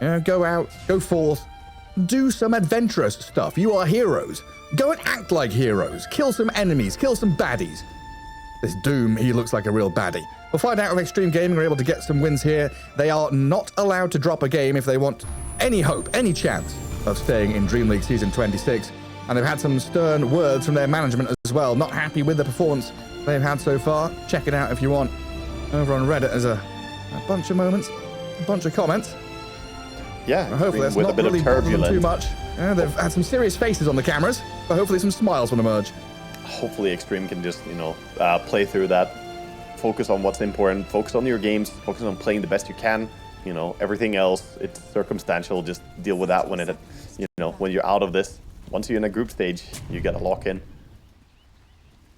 You know, go out, go forth, do some adventurous stuff. You are heroes. Go and act like heroes. Kill some enemies, kill some baddies. This Doom, he looks like a real baddie. We'll find out if Xtreme Gaming are able to get some wins here. They are not allowed to drop a game if they want any hope, any chance of staying in DreamLeague Season 26. And they've had some stern words from their management as well. Not happy with the performance they've had so far. Check it out if you want. Over on Reddit, there's a bunch of moments, a bunch of comments. Yeah, hopefully that's with not a bit really of bothering them turbulence. too much. Yeah, they've had some serious faces on the cameras, but hopefully some smiles will emerge. Hopefully Xtreme can just, play through that. Focus on what's important. Focus on your games. Focus on playing the best you can. Everything else, it's circumstantial. Just deal with that when when you're out of this. Once you're in a group stage, you got to lock in.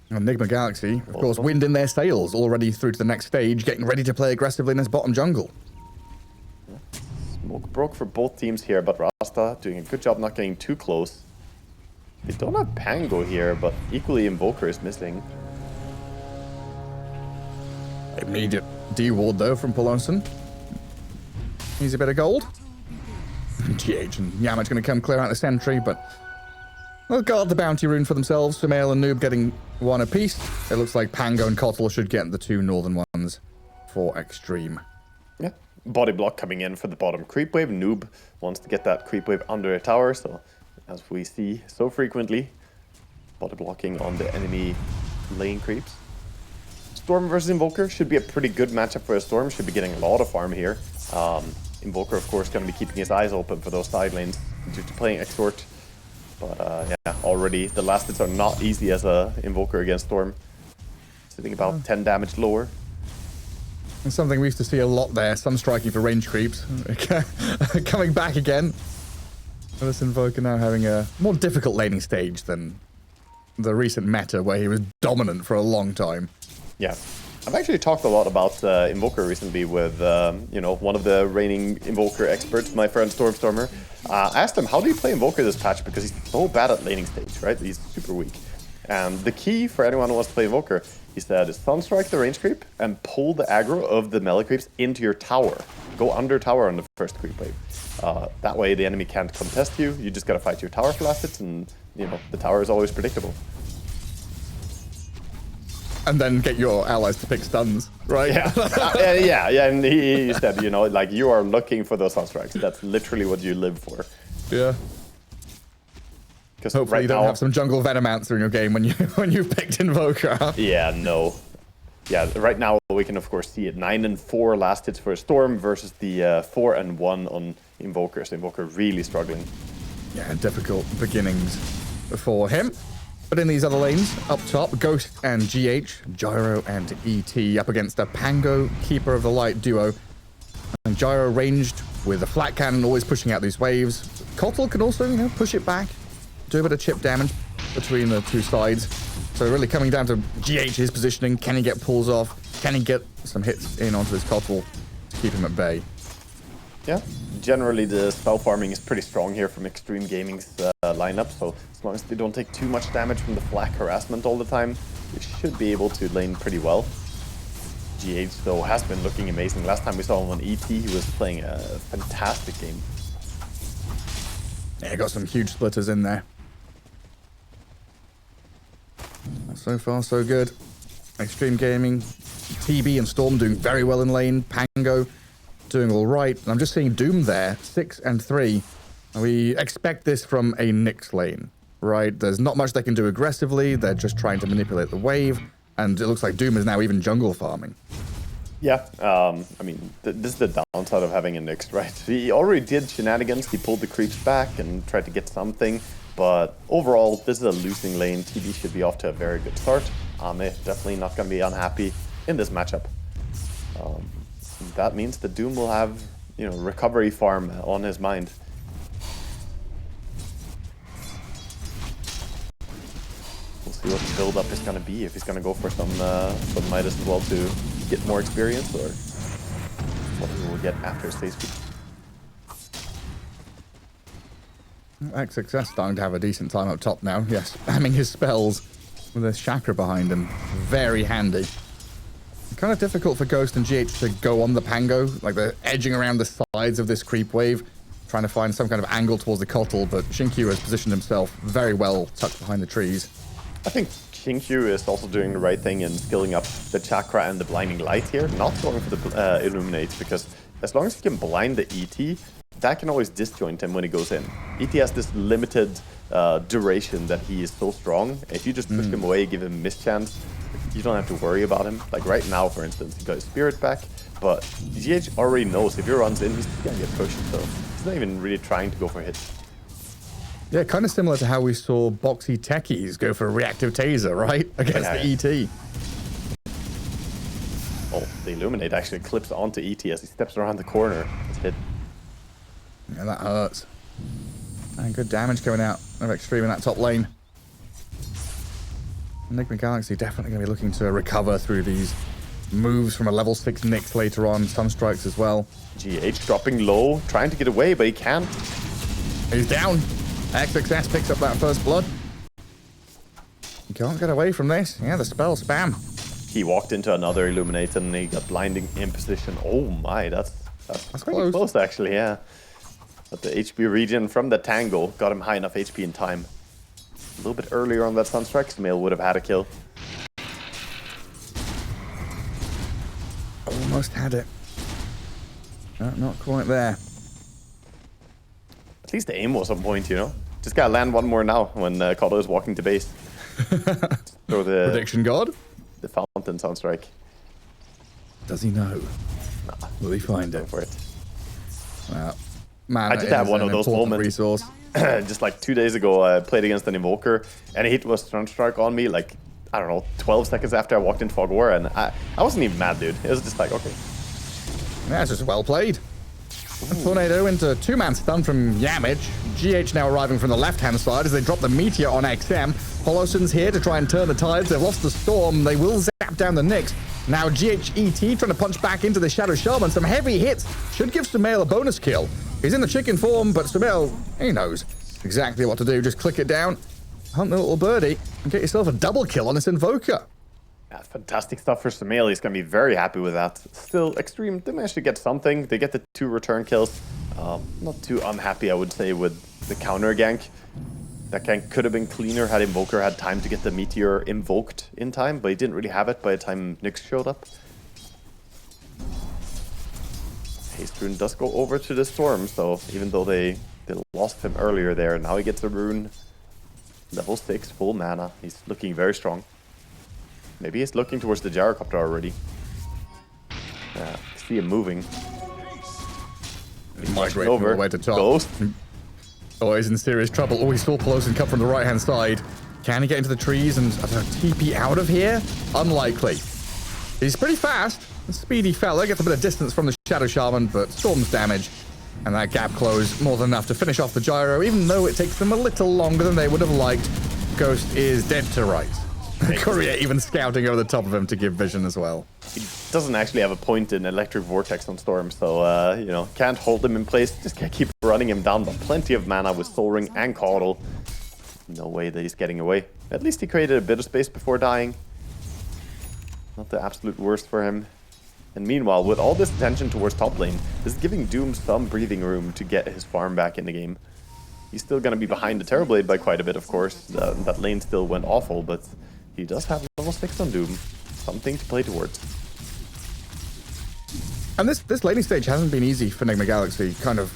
And Nigma Galaxy, of course, wind in their sails, already through to the next stage, getting ready to play aggressively in this bottom jungle. Smoke broke for both teams here, but Rasta doing a good job not getting too close. They don't have Pango here, but equally Invoker is missing. Immediate D-ward, though, from Polonson. He's a bit of gold. GH and Yamach going to come clear out the sentry, but they'll guard the bounty rune for themselves. Sumail and Noob getting one apiece. It looks like Pango and Kotl should get the two northern ones for Xtreme. Yeah. Body block coming in for the bottom creep wave. Noob wants to get that creep wave under a tower, so as we see so frequently, body blocking on the enemy lane creeps. Storm versus Invoker should be a pretty good matchup for a Storm. Should be getting a lot of farm here. Invoker, of course, going to be keeping his eyes open for those side lanes due to playing Extort. But yeah, already the last hits are not easy as a Invoker against Storm. Sitting about 10 damage lower. And something we used to see a lot there, some striking for range creeps. Coming back again. This Invoker now having a more difficult laning stage than the recent meta where he was dominant for a long time. Yeah. I've actually talked a lot about Invoker recently with, one of the reigning Invoker experts, my friend Stormstormer. I asked him, how do you play Invoker this patch? Because he's so bad at laning stage, right? He's super weak. And the key for anyone who wants to play Invoker, he said, is Sunstrike the range creep and pull the aggro of the melee creeps into your tower. Go under tower on the first creep wave. That way the enemy can't contest you. You just gotta fight your tower for last hits, and the tower is always predictable. And then get your allies to pick stuns, right? Yeah, yeah. And he said, you are looking for those Sunstrikes. That's literally what you live for. Yeah. Hopefully you don't have some jungle Venomancer in your game when you've picked Invoker. Yeah, no. Yeah, right now we can of course see it 9-4 last hits for a Storm versus the 4-1 on Invoker. So Invoker really struggling. Yeah, difficult beginnings for him. But in these other lanes, up top, Ghost and GH, Gyro and ET up against a Pango, Keeper of the Light duo. And Gyro ranged with a flat cannon, always pushing out these waves. Kotl can also, push it back, do a bit of chip damage between the two sides. So really coming down to GH's positioning. Can he get pulls off? Can he get some hits in onto his Kotl to keep him at bay? Yeah, generally the spell farming is pretty strong here from Xtreme Gaming's lineup, so as long as they don't take too much damage from the flak harassment all the time, they should be able to lane pretty well. GH, though, has been looking amazing. Last time we saw him on ET, he was playing a fantastic game. Yeah, got some huge splitters in there. So far, so good. Xtreme Gaming, TB and Storm doing very well in lane. Pango doing all right. I'm just seeing Doom there, 6-3. We expect this from a Nyx lane, right? There's not much they can do aggressively. They're just trying to manipulate the wave. And it looks like Doom is now even jungle farming. Yeah, this is the downside of having a Nyx, right? He already did shenanigans. He pulled the creeps back and tried to get something. But overall, this is a losing lane. TB should be off to a very good start. Ame definitely not going to be unhappy in this matchup. That means that Doom will have, recovery farm on his mind. We'll see what the build-up is going to be. If he's going to go for some Midas as well to get more experience, or what he will get after stage speed. XXS starting to have a decent time up top now. Yes, spamming his spells with a chakra behind him. Very handy. kind of difficult for Ghost and GH to go on the Pango. Like, they're edging around the sides of this creep wave, trying to find some kind of angle towards the Kotl, but Xinkyu has positioned himself very well tucked behind the trees. I think Xinkyu is also doing the right thing and skilling up the Chakra and the Blinding Light here, not going for the Illuminate, because as long as he can blind the ET, that can always disjoint him when he goes in. ET has this limited duration that he is so strong. If you just push him away, give him mischance, you don't have to worry about him. Like right now, for instance, he got his Spirit back, but GH already knows if he runs in, he's gonna get pushed, so he's not even really trying to go for hits. Yeah, kind of similar to how we saw boxy techies go for a reactive taser, right? Against the ET. Oh, the Illuminate actually clips onto ET as he steps around the corner. It's hit. Yeah, that hurts. And good damage coming out of Xtreme in that top lane. Nigma Galaxy definitely going to be looking to recover through these moves from a level 6 Nyx later on. Sunstrikes as well. GH dropping low, trying to get away, but he can't. He's down. XXS picks up that first blood. You can't get away from this. Yeah, the spell spam. He walked into another Illuminate and he got blinding in position. Oh my, that's pretty close actually, yeah. But the HP regen from the Tango got him high enough HP in time. A little bit earlier on that Sunstrike, Smail would have had a kill. Almost had it. No, not quite there. At least the aim was on point, you know? Just gotta land one more now when Kotl is walking to base. Throw the Prediction God? The Fountain Sunstrike. Does he know? Nah. Will he find it? For it. Man, I did have one of those moments. Resource. Just like 2 days ago, I played against an Invoker, and he hit was Sunstrike on me, like, I don't know, 12 seconds after I walked in Fog War, and I wasn't even mad, dude. It was just like, okay. Yeah, it's just well played. Tornado into two-man stun from Yamich. GH now arriving from the left-hand side as they drop the Meteor on XM. Holoson's here to try and turn the tides. They've lost the Storm. They will zap down the Nyx. Now GH ET trying to punch back into the Shadow Shaman. Some heavy hits. Should give Sumail a bonus kill. He's in the chicken form, but Sumail, he knows exactly what to do. Just click it down, hunt the little birdie, and get yourself a double kill on this Invoker. Yeah, fantastic stuff for Sumail. He's going to be very happy with that. Still, Xtreme, they managed to get something. They get the 2 return kills. Not too unhappy, I would say, with the counter gank. That gank could have been cleaner had Invoker had time to get the Meteor invoked in time, but he didn't really have it by the time Nyx showed up. Haste Rune does go over to the Storm, so even though they lost him earlier there, now he gets a rune. Level 6, full mana. He's looking very strong. Maybe he's looking towards the Gyrocopter already. Yeah, see him moving. Migrate over all the way to top. Ghost. Oh, he's in serious trouble. Oh, he saw Pelosin come from the right-hand side. Can he get into the trees and, I don't know, TP out of here? Unlikely. He's pretty fast. A speedy fella. Gets a bit of distance from the Shadow Shaman, but Storm's damage. And that gap close more than enough to finish off the Gyro, even though it takes them a little longer than they would have liked. Ghost is dead to rights. Courier even scouting over the top of him to give vision as well. He doesn't actually have a point in Electric Vortex on Storm, so, you know, can't hold him in place. Just gotta keep running him down, but plenty of mana with Soul Ring and Kotl. No way that he's getting away. At least he created a bit of space before dying. Not the absolute worst for him. And meanwhile, with all this attention towards top lane, this is giving Doom some breathing room to get his farm back in the game. He's still gonna be behind the Terrorblade by quite a bit, of course. That lane still went awful, but he does have level 6 on Doom. Something to play towards. And this laning stage hasn't been easy for Nigma Galaxy, kind of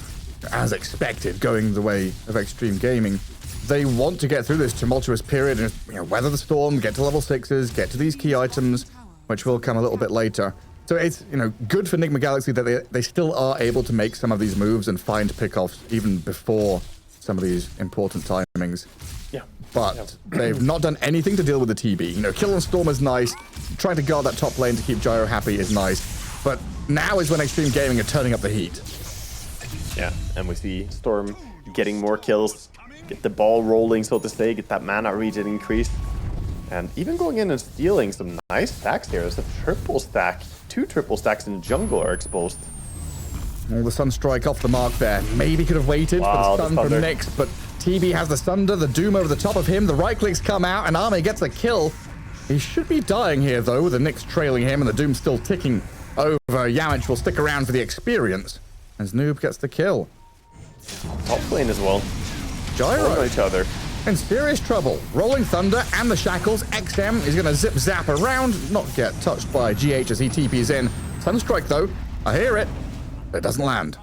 as expected, going the way of Xtreme Gaming. They want to get through this tumultuous period and, you know, weather the storm, get to level 6s, get to these key items, which will come a little bit later. So it's, you know, good for Nigma Galaxy that they still are able to make some of these moves and find pickoffs even before some of these important timings. Yeah. But they've not done anything to deal with the TB. You know, Kill on Storm is nice. Trying to guard that top lane to keep Gyro happy is nice. But now is when Xtreme Gaming are turning up the heat. Yeah, and we see Storm getting more kills, get the ball rolling, so to say, get that mana regen increased. And even going in and stealing some nice stacks here. There's a triple stack. 2 triple stacks in jungle are exposed. Oh, the Sunstrike off the mark there. Maybe could have waited for the stun from Nyx, but TB has the Sunder, the Doom over the top of him. The right clicks come out, and Arme gets a kill. He should be dying here, though, with the Nyx trailing him and the Doom still ticking over. Yamich will stick around for the experience as Noob gets the kill. Top lane as well. Gyro on each other. in serious trouble. Rolling Thunder and the Shackles. XM is going to zip-zap around, not get touched by GH as he TPs in. Sunstrike, though. I hear it. But it doesn't land.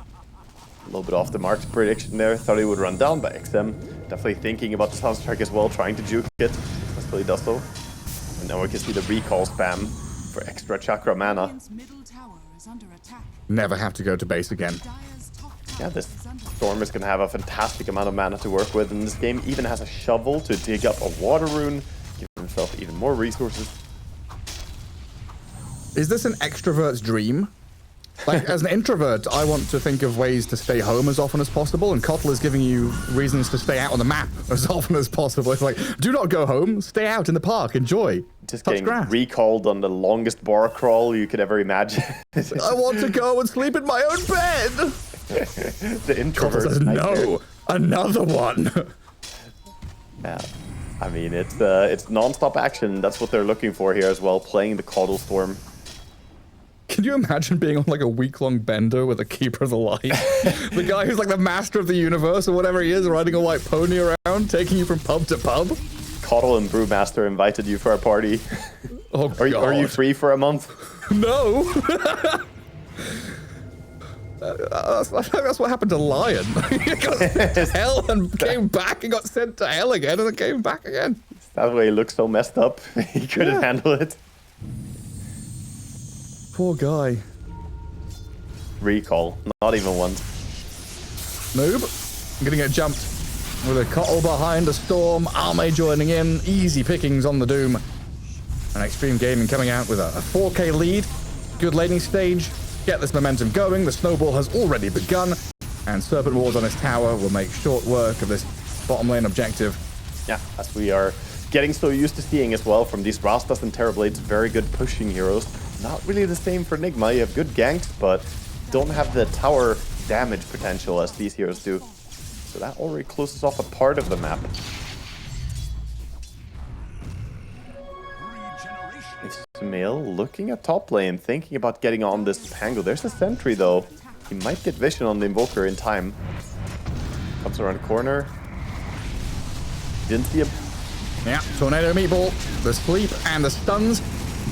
A little bit off the mark's prediction there. Thought he would run down by XM. Definitely thinking about the Sunstrike as well, trying to juke it. Until he does so. And now we can see the recall spam for extra chakra mana. Never have to go to base again. Yeah, this Storm is going to have a fantastic amount of mana to work with in this game. Even has a shovel to dig up a water rune. Give himself even more resources. Is this an extrovert's dream? Like, as an introvert, I want to think of ways to stay home as often as possible, and Kotl is giving you reasons to stay out on the map as often as possible. It's like, do not go home, stay out in the park, enjoy. Just getting recalled on the longest bar crawl you could ever imagine. I want to go and sleep in my own bed! The introvert says, no, another one! Yeah, I mean, it's non-stop action. That's what they're looking for here as well, playing the Kotl Storm. Can you imagine being on like a week-long bender with a Keeper of the Light? The guy who's like the master of the universe or whatever he is, riding a white pony around, taking you from pub to pub? Kotl and Brewmaster invited you for a party. Oh, are you free for a month? No! That's what happened to Lion. He got sent to hell and came back and got sent to hell again and then came back again. That way he looked so messed up. He couldn't handle it. Poor guy. Recall. Not even once. Noob. I'm gonna get jumped. With a Kotl behind a Storm. Arme joining in. Easy pickings on the Doom. And Xtreme Gaming coming out with a 4K lead. Good laning stage. Get this momentum going. The snowball has already begun. And Serpent Wars on his tower will make short work of this bottom lane objective. Yeah, as we are getting so used to seeing as well from these Rastas and Terrorblades, very good pushing heroes. Not really the same for Nigma. You have good ganks, but don't have the tower damage potential as these heroes do. So that already closes off a part of the map. Ismail looking at top lane, thinking about getting on this Pango. There's a sentry though. He might get vision on the Invoker in time. Comes around the corner. Didn't see him. Yeah, Tornado Meatball, the sleep and the stuns.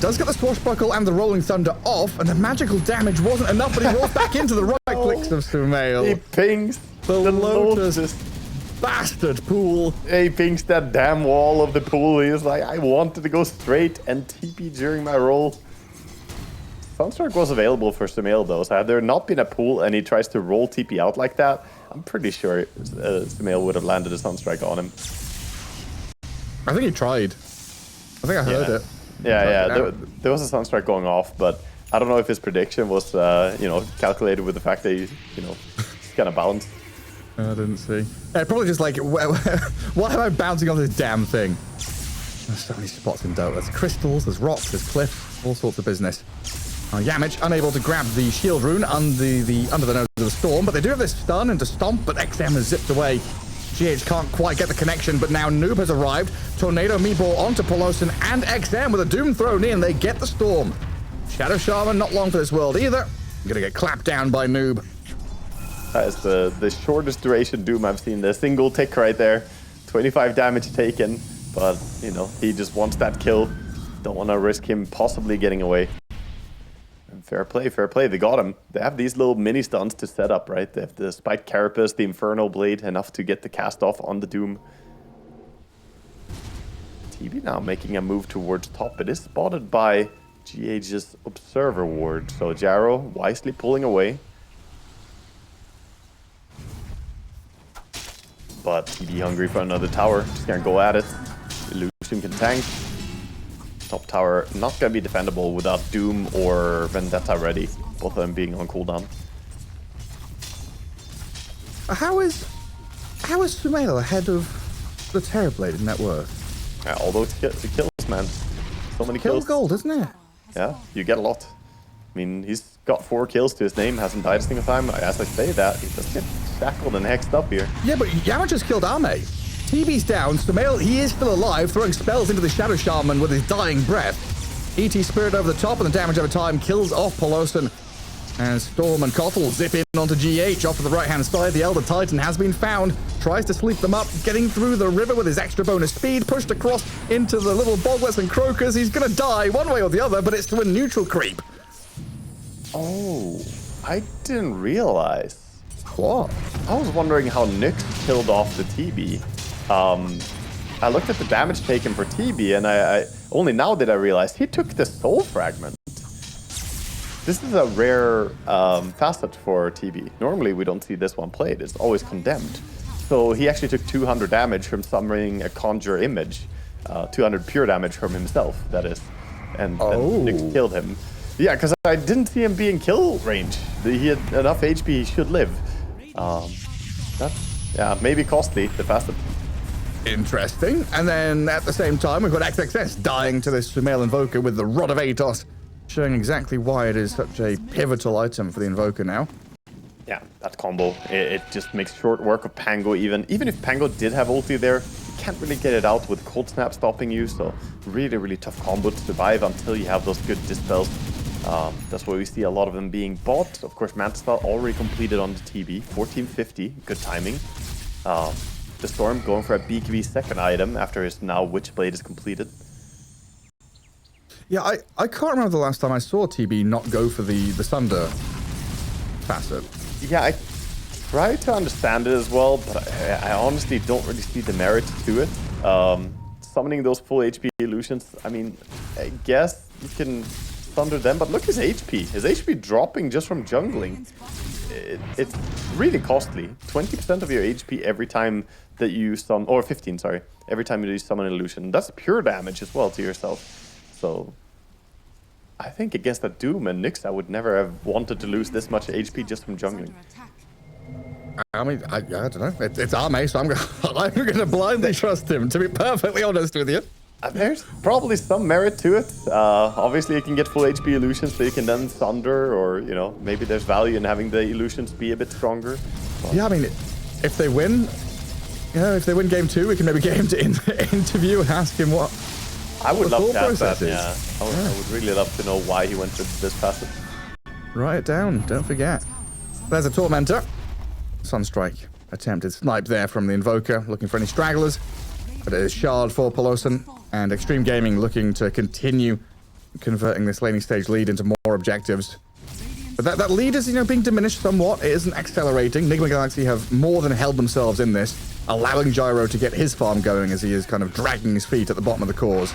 Does get the Swashbuckle and the Rolling Thunder off, and the magical damage wasn't enough, but he rolls back into the right clicks of Sumail. He pings the Lotus bastard pool. He pings that damn wall of the pool. He was like, I wanted to go straight and TP during my roll. Sunstrike was available for Sumail though, so had there not been a pool and he tries to roll TP out like that, I'm pretty sure Sumail would have landed a Sunstrike on him. I think he tried. I think I heard it. Yeah. There was a Sunstrike going off, but I don't know if his prediction was, calculated with the fact that he, kind of balanced. I didn't see. Yeah, probably just like, why am I bouncing on this damn thing? There's so many spots in Dota. There's crystals, there's rocks, there's cliffs, all sorts of business. Yamich unable to grab the shield rune under the nose of the Storm, but they do have this stun into Stomp, but XM has zipped away. GH can't quite get the connection, but now Noob has arrived. Tornado Meatball onto Polosin and XM with a Doom thrown in. They get the Storm. Shadow Shaman not long for this world either. Gonna get clapped down by Noob. That is the shortest duration Doom I've seen. The single tick right there. 25 damage taken, but, he just wants that kill. Don't want to risk him possibly getting away. Fair play, fair play. They got him. They have these little mini stuns to set up, right? They have the Spiked Carapace, the Infernal Blade, enough to get the cast off on the Doom. TB now making a move towards top. It is spotted by GH's Observer Ward. So Jarrow wisely pulling away. But TB hungry for another tower. Just gonna go at it. Illusion can tank. Top tower not going to be defendable without Doom or Vendetta ready. Both of them being on cooldown. How is Sumail ahead of the Terrorblade in net worth? Yeah, although it kills, man. So many kills. Gold, isn't it? Yeah, you get a lot. I mean, he's got 4 kills to his name, hasn't died a single time. As I say that, he does get shackled and hexed up here. Yeah, but Yamich just killed Arme. TB's down. Sumail, he is still alive, throwing spells into the Shadow Shaman with his dying breath. ET Spirit over the top, and the damage over time kills off Polosan. And Storm and Kotl zip in onto GH off to the right-hand side. The Elder Titan has been found. Tries to sleep them up, getting through the river with his extra bonus speed. Pushed across into the little boglets and croakers. He's going to die one way or the other, but it's to a neutral creep. Oh, I didn't realize. What? I was wondering how Nyx killed off the TB. I looked at the damage taken for TB, and I only now did I realize he took the soul fragment. This is a rare facet for TB. Normally we don't see this one played. It's always condemned. So he actually took 200 damage from summoning a conjure image. 200 pure damage from himself, that is. And Nyx killed him. Yeah, because I didn't see him be in kill range. He had enough HP, he should live. Yeah, maybe costly, the facet. Interesting. And then at the same time, we've got XXS dying to this Sumail Invoker with the Rod of Atos, showing exactly why it is such a pivotal item for the Invoker now. Yeah, that combo, it just makes short work of Pango even. Even if Pango did have ulti there, you can't really get it out with Cold Snap stopping you, so really, really tough combo to survive until you have those good dispels. That's why we see a lot of them being bought. Of course, Mantistar already completed on the TB, 1450, good timing. The Storm going for a BKB second item after his now Witchblade is completed. Yeah, I can't remember the last time I saw TB not go for the Sunder facet. Yeah, I try to understand it as well, but I honestly don't really see the merit to it. Summoning those full HP illusions, I mean, I guess you can Thunder them, but look his HP. His HP dropping just from jungling. It's really costly. 20% of your HP every time that you summon, or 15, sorry, every time you summon an illusion. That's pure damage as well to yourself. So I think against that Doom and Nyx, I would never have wanted to lose this much HP just from jungling. I mean, I don't know. It's Arme, so I'm going to blindly trust him, to be perfectly honest with you. There's probably some merit to it. Obviously, you can get full HP illusions, so you can then Thunder, or, you know, maybe there's value in having the illusions be a bit stronger. But yeah, I mean, if they win, if they win game 2, we can maybe get him to interview and ask him what I would love to ask that, is. yeah. I would really love to know why he went for this facet. Write it down, don't forget. There's a Tormentor. Sunstrike attempted snipe there from the Invoker, looking for any stragglers. But it is Shard for Polosan, and Xtreme Gaming looking to continue converting this laning stage lead into more objectives. But that lead is, being diminished somewhat. It isn't accelerating. Nigma Galaxy have more than held themselves in this, allowing Gyro to get his farm going as he is kind of dragging his feet at the bottom of the cores.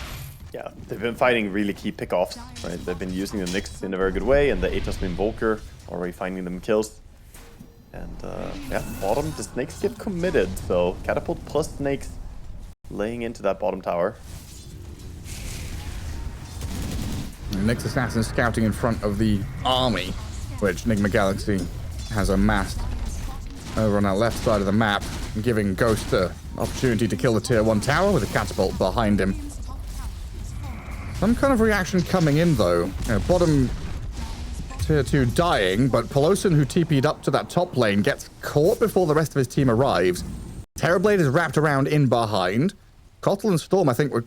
Yeah, they've been fighting really key pickoffs, right? They've been using the Nyx in a very good way, and the Atos Invoker already finding them kills. And yeah, bottom, the snakes get committed, so Catapult plus snakes laying into that bottom tower. Nyx Assassin scouting in front of the army, which Nigma Galaxy has amassed over on our left side of the map, giving Ghost an opportunity to kill the tier 1 tower with a catapult behind him. Some kind of reaction coming in though. Bottom tier 2 dying, but Polosan, who TP'd up to that top lane, gets caught before the rest of his team arrives. Terrorblade is wrapped around in behind. Kotl and Storm, I think, were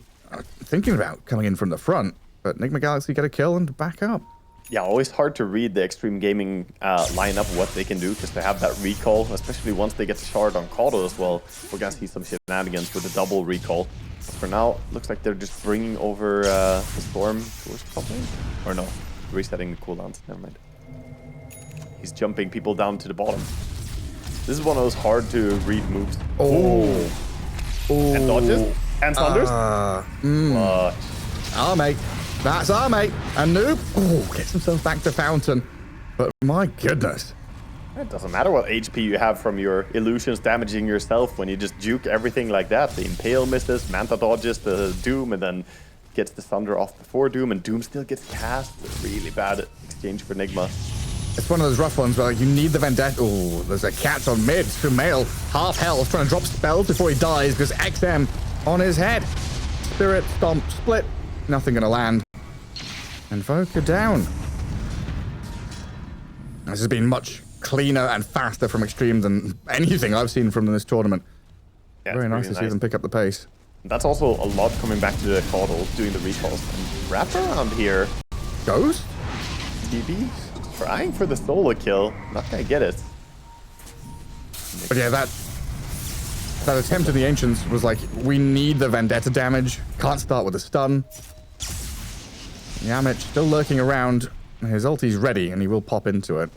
thinking about coming in from the front, but Nigma Galaxy get a kill and back up. Yeah, always hard to read the Xtreme Gaming lineup, what they can do, because they have that recall, especially once they get the shard on Kotl as well. We're going to see some shenanigans with a double recall. But for now, looks like they're just bringing over the Storm towards the top lane. Or no, resetting the cooldowns, never mind. He's jumping people down to the bottom. This is one of those hard to read moves. Oh. And dodges. And thunders. Clutch. Our mate. That's our mate. And Noob. Oh, gets himself back to Fountain. But my goodness. It doesn't matter what HP you have from your illusions damaging yourself when you just juke everything like that. The Impale misses, Manta dodges the Doom, and then gets the Thunder off before Doom, and Doom still gets cast. Really bad exchange for Nigma. It's one of those rough ones where you need the Vendetta. Oh, there's a cat on mid. Sumail, half health, trying to drop spells before he dies because XM on his head. Spirit, Stomp, Split. Nothing gonna land. Invoker down. This has been much cleaner and faster from Xtreme than anything I've seen from this tournament. Yeah, Very it's nice really to see them pick up the pace. That's also a lot coming back to the Caudle, doing the recalls. And wrap around here. Ghost? TB trying for the solo kill. Not gonna get it. But yeah, that attempt of the Ancients was like, we need the Vendetta damage. Can't start with a stun. Yamich still lurking around. His ulti's ready, and he will pop into it.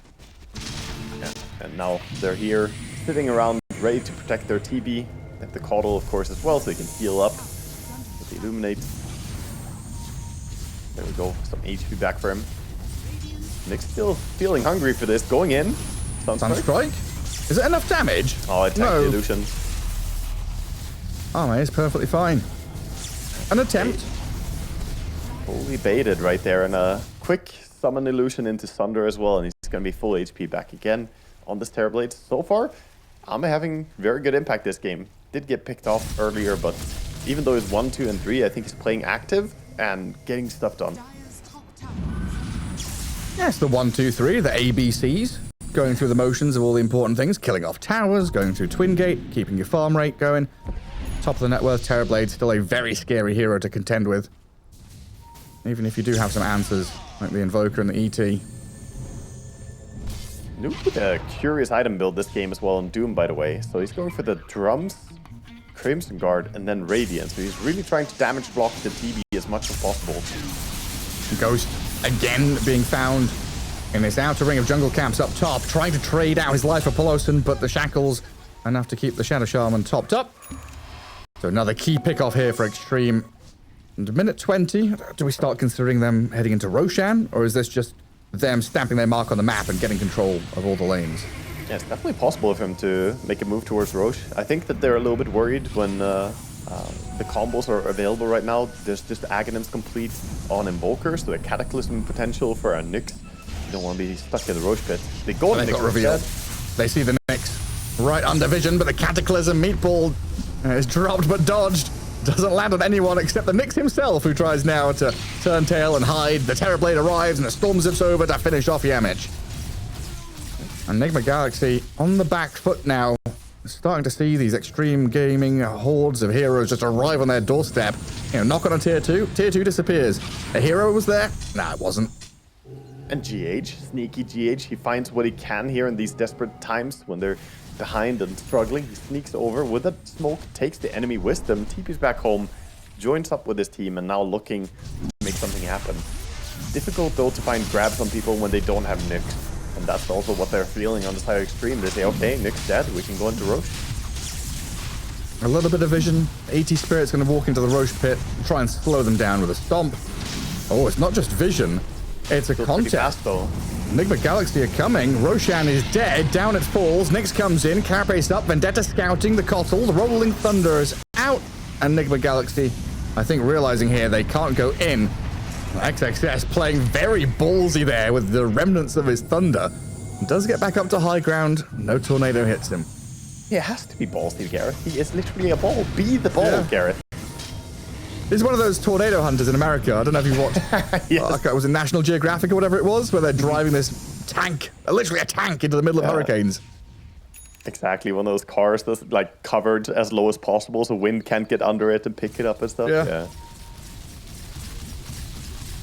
Yeah. And now they're here, sitting around, ready to protect their TB. They have the Caudle, of course, as well, so they can heal up with the Illuminate. There we go, some HP back for him. Nick's still feeling hungry for this. Going in. Sunstrike? Is it enough damage? Oh, it tanked the illusion. Oh, man, it's perfectly fine. An attempt. Fully baited right there, and a quick summon illusion into Sunder as well, and he's going to be full HP back again on this Terrorblade. So far, I'm having very good impact this game. Did get picked off earlier, but even though he's 1, 2, and 3, I think he's playing active and getting stuff done. Yes, the 1, 2, 3, the ABCs. Going through the motions of all the important things. Killing off towers, going through Twin Gate, keeping your farm rate going. Top of the net worth, Terrorblade, still a very scary hero to contend with. Even if you do have some answers, like the Invoker and the ET. Noob with a curious item build this game as well in Doom, by the way. So he's going for the drums, Crimson Guard, and then Radiant. So he's really trying to damage block the TB as much as possible. Ghost again being found in this outer ring of jungle camps up top, trying to trade out his life for Peloton, but the shackles enough to keep the Shadow Shaman topped up. So another key pick off here for Xtreme. And minute 20, do we start considering them heading into Roshan, or is this just them stamping their mark on the map and getting control of all the lanes? Yeah, it's definitely possible for him to make a move towards Roche. I think that they're a little bit worried when the combos are available right now. There's just Aghanim's complete on Invoker, so the Cataclysm potential for a Nyx. You don't want to be stuck in the Roche pit. They go to Nyx revealed. They see the Nyx right under vision, but the Cataclysm meatball is dropped but dodged. Doesn't land on anyone except the Nyx himself, who tries now to turn tail and hide. The Terrorblade arrives and the storm zips over to finish off Yamich. And Nigma Galaxy on the back foot now. Starting to see these Xtreme gaming hordes of heroes just arrive on their doorstep. You know, knock on Tier 2. Tier 2 disappears. A hero was there? Nah, it wasn't. And GH, sneaky GH, he finds what he can here in these desperate times when they're behind and struggling. He sneaks over with a smoke, takes the enemy wisdom, TP's back home, joins up with his team, and now looking to make something happen. Difficult though to find grabs on people when they don't have Nyx, and that's also what they're feeling on the side of Xtreme. They say, okay, Nyx dead, we can go into Roche. A little bit of vision. 80 Spirit's going to walk into the Roche pit, try and slow them down with a stomp. Oh, it's not just vision, it's a contest. Though. Nigma Galaxy are coming. Roshan is dead. Down it falls. Nyx comes in. Carapace up. Vendetta scouting. The Cottle. The Rolling Thunder is out. And Nigma Galaxy, I think, realizing here they can't go in. XXS playing very ballsy there with the remnants of his Thunder. Does get back up to high ground. No tornado hits him. Yeah, it has to be ballsy, Gareth. He is literally a ball. Be the ball, yeah. Gareth. He's one of those tornado hunters in America. I don't know if you watched. Yes. It was in National Geographic or whatever it was, where they're driving this tank, literally a tank, into the middle of hurricanes. Exactly, one of those cars that's like covered as low as possible, so wind can't get under it and pick it up and stuff. Yeah.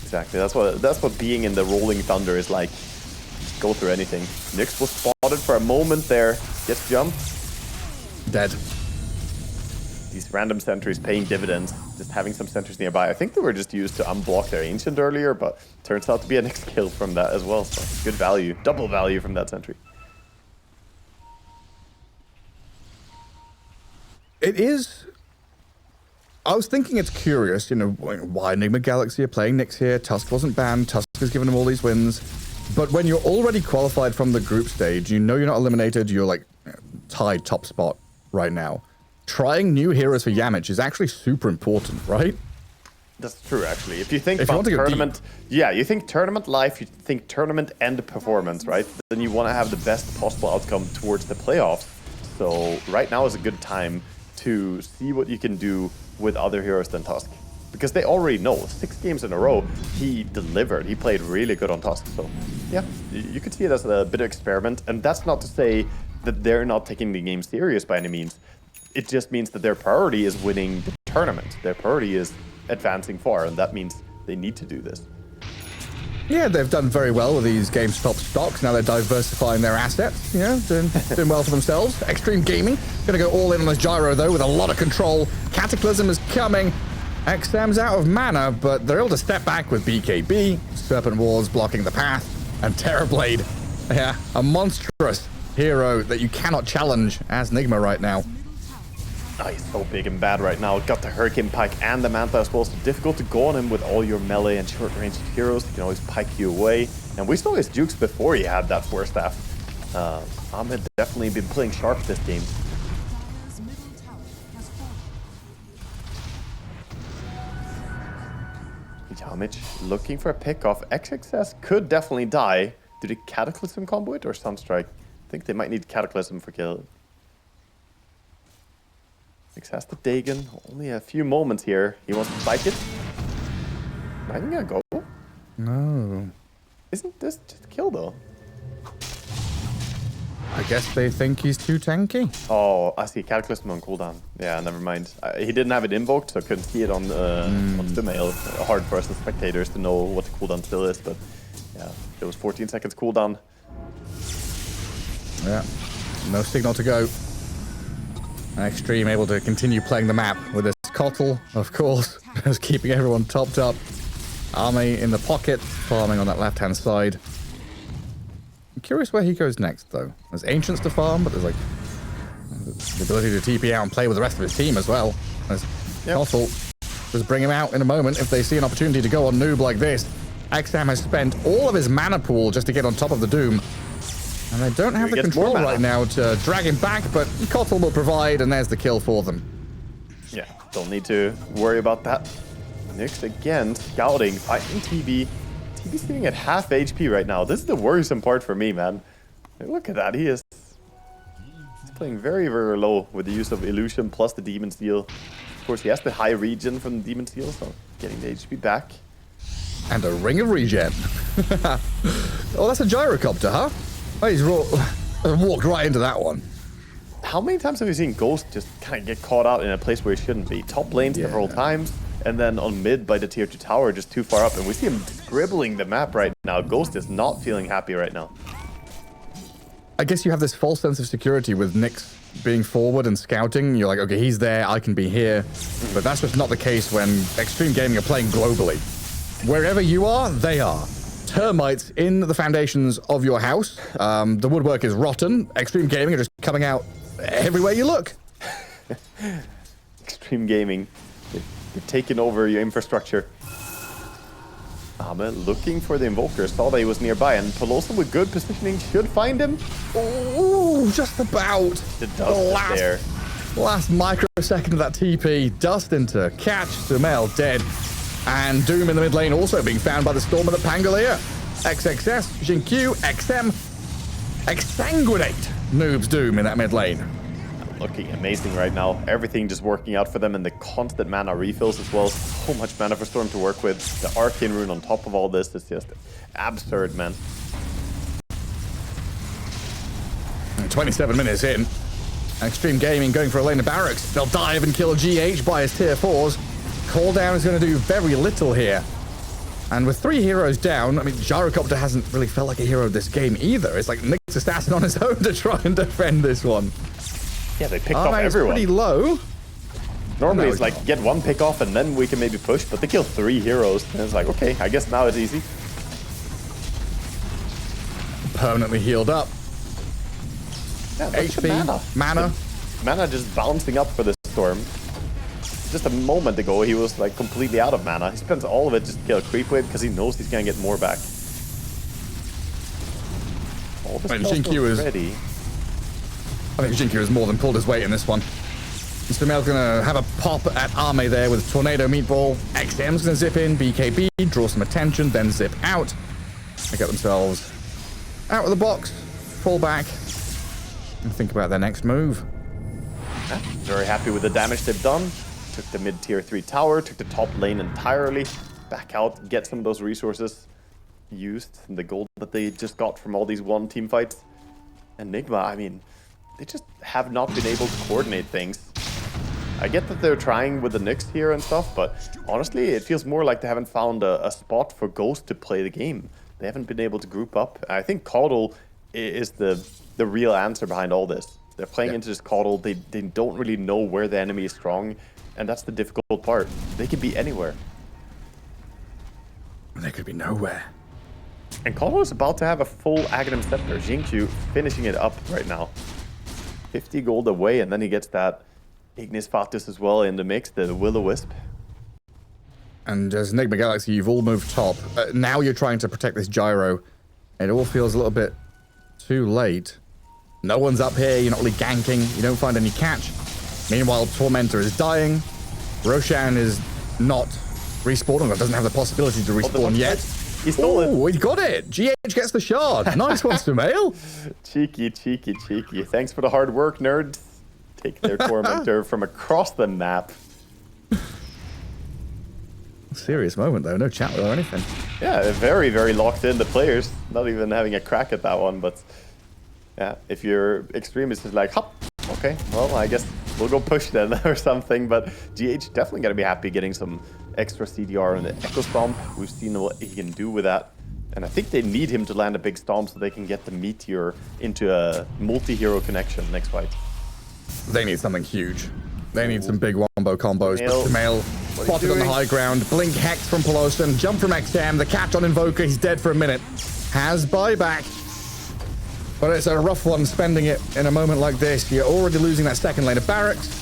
Exactly. That's what being in the Rolling Thunder is like. Go through anything. Nyx was spotted for a moment there. Gets jumped. Dead. These random sentries paying dividends, just having some sentries nearby. I think they were just used to unblock their Ancient earlier, but turns out to be a Nyx kill from that as well. So good value, double value from that sentry. It is. I was thinking it's curious, you know, why Nigma Galaxy are playing Nyx here. Tusk wasn't banned. Tusk has given them all these wins. But when you're already qualified from the group stage, you know you're not eliminated. You're like tied top spot right now. Trying new heroes for Yamich is actually super important, right? That's true, actually. If you think about tournament, you think tournament life, you think tournament end performance, right? Then you want to have the best possible outcome towards the playoffs. So right now is a good time to see what you can do with other heroes than Tusk. Because they already know, 6 games in a row, he delivered. He played really good on Tusk. So yeah, you could see it as a bit of experiment. And that's not to say that they're not taking the game serious by any means. it just means that their priority is winning the tournament. Their priority is advancing far, and that means they need to do this. Yeah, they've done very well with these GameStop stocks. Now they're diversifying their assets, you know, doing well for themselves. Xtreme Gaming, gonna go all in on this gyro, though, with a lot of control. Cataclysm is coming. XM's out of mana, but they're able to step back with BKB. Serpent Wars blocking the path. And Terrorblade, yeah, a monstrous hero that you cannot challenge as Nigma right now. Oh, he's so big and bad right now. Got the Hurricane Pike and the Manta as well, so difficult to go on him with all your melee and short-ranged heroes. He can always pike you away. And we saw his jukes before he had that Force Staff. Ahmed definitely been playing sharp this game. Yamich looking for a pickoff. XXS could definitely die. Did he Cataclysm combo it or Sunstrike? I think they might need Cataclysm for kill. X has the Dagon. Only a few moments here. He wants to spike it. Not even gonna go. No. Isn't this just a kill though? I guess they think he's too tanky. Oh, I see. Cataclysm on cooldown. Yeah, never mind. He didn't have it invoked, so I couldn't see it on the mail. Hard for us as spectators to know what the cooldown still is, but yeah, it was 14 seconds cooldown. Yeah, no signal to go. Xtreme able to continue playing the map with this Kotl, of course, just keeping everyone topped up. Army in the pocket, farming on that left-hand side. I'm curious where he goes next, though. There's Ancients to farm, but there's like the ability to TP out and play with the rest of his team as well. There's Kotl. Just bring him out in a moment if they see an opportunity to go on noob like this. XM has spent all of his mana pool just to get on top of the Doom. And they don't have the control right now to drag him back, but Kotl will provide, and there's the kill for them. Yeah, don't need to worry about that. Nyx again, scouting, fighting TB. TB's sitting at half HP right now. This is the worrisome part for me, man. Look at that, he's playing very, very low with the use of Illusion plus the Demon Seal. Of course, he has the high regen from the Demon Seal, so getting the HP back. And a Ring of Regen. Oh, that's a Gyrocopter, huh? Oh, he's walked right into that one. How many times have we seen Ghost just kind of get caught out in a place where he shouldn't be? Top lane several times, and then on mid by the tier 2 tower just too far up, and we see him scribbling the map right now. Ghost is not feeling happy right now. I guess you have this false sense of security with Nyx being forward and scouting. You're like, okay, he's there, I can be here. But that's just not the case when Xtreme Gaming are playing globally. Wherever you are, they are. Termites in the foundations of your house. The woodwork is rotten. Xtreme Gaming are just coming out everywhere you look. Xtreme Gaming, they've taken over your infrastructure. Ahmed looking for the Invoker, saw that he was nearby, and Pelosa with good positioning should find him. Ooh, just about. The dust there. Last microsecond of that TP. Dustin to catch Sumail dead. And Doom in the mid lane also being found by the Storm of the Pangolier. XXS, Jinkyu, XM, exsanguinate Noob's Doom in that mid lane. Looking amazing right now. Everything just working out for them, and the constant mana refills as well. So much mana for Storm to work with. The Arcane Rune on top of all this is just absurd, man. 27 minutes in. Xtreme Gaming going for a lane of barracks. They'll dive and kill GH by his tier 4s. Calldown is going to do very little here. And with 3 heroes down, I mean, Gyrocopter hasn't really felt like a hero this game either. It's like Nyx Assassin on his own to try and defend this one. Yeah, they picked off everyone. Pretty low. Normally it's like, get 1 pick off and then we can maybe push, but they killed 3 heroes. And it's like, okay, I guess now it's easy. Permanently healed up. Yeah, HP, mana. Mana just bouncing up for the Storm. Just a moment ago, he was like completely out of mana. He spends all of it just to kill a creep wave because he knows he's gonna get more back. All the Jinkyu is ready. I think Jinkyu has more than pulled his weight in this one. Sumail's gonna have a pop at Arme there with Tornado Meatball. XM's gonna zip in, BKB, draw some attention, then zip out. They get themselves out of the box, fall back, and think about their next move. Yeah, very happy with the damage they've done. Took the mid tier 3 tower, took the top lane entirely. Back out, get some of those resources used, and the gold that they just got from all these one team fights. And Nigma, I mean, they just have not been able to coordinate things. I get that they're trying with the Nyx here and stuff, but honestly, it feels more like they haven't found a spot for Ghost to play the game. They haven't been able to group up. I think Caudle is the real answer behind all this. They're playing into this Caudle. They don't really know where the enemy is strong, and that's the difficult part. They could be anywhere. They could be nowhere. And Caudle is about to have a full Aghanim Scepter. Xingqiu finishing it up right now. 50 gold away, and then he gets that Ignis Fatuus as well in the mix, the Will-O-Wisp. And as Nigma Galaxy, you've all moved top. Now you're trying to protect this gyro. It all feels a little bit too late. No one's up here, you're not really ganking, you don't find any catch. Meanwhile, Tormentor is dying. Roshan is not respawning, or doesn't have the possibility to respawn yet. He stole it. Oh, he got it. GH gets the shard. Nice one, Sumail. Cheeky, cheeky, cheeky. Thanks for the hard work, nerds. Take their Tormentor from across the map. Serious moment, though. No chat or anything. Yeah, very, very locked in. The players not even having a crack at that one. But yeah, if you're Xtreme, it's just like, hop. Okay, well, I guess we'll go push then or something. But GH definitely going to be happy getting some extra CDR on the Echo Stomp. We've seen what he can do with that. And I think they need him to land a big stomp so they can get the Meteor into a multi-hero connection next fight. They need something huge. They need some big wombo combos. But Sumail spotted on the high ground. Blink Hex from Pelosin. Jump from XM. The catch on Invoker. He's dead for a minute. Has buyback. But it's a rough one spending it in a moment like this. You're already losing that second lane of barracks.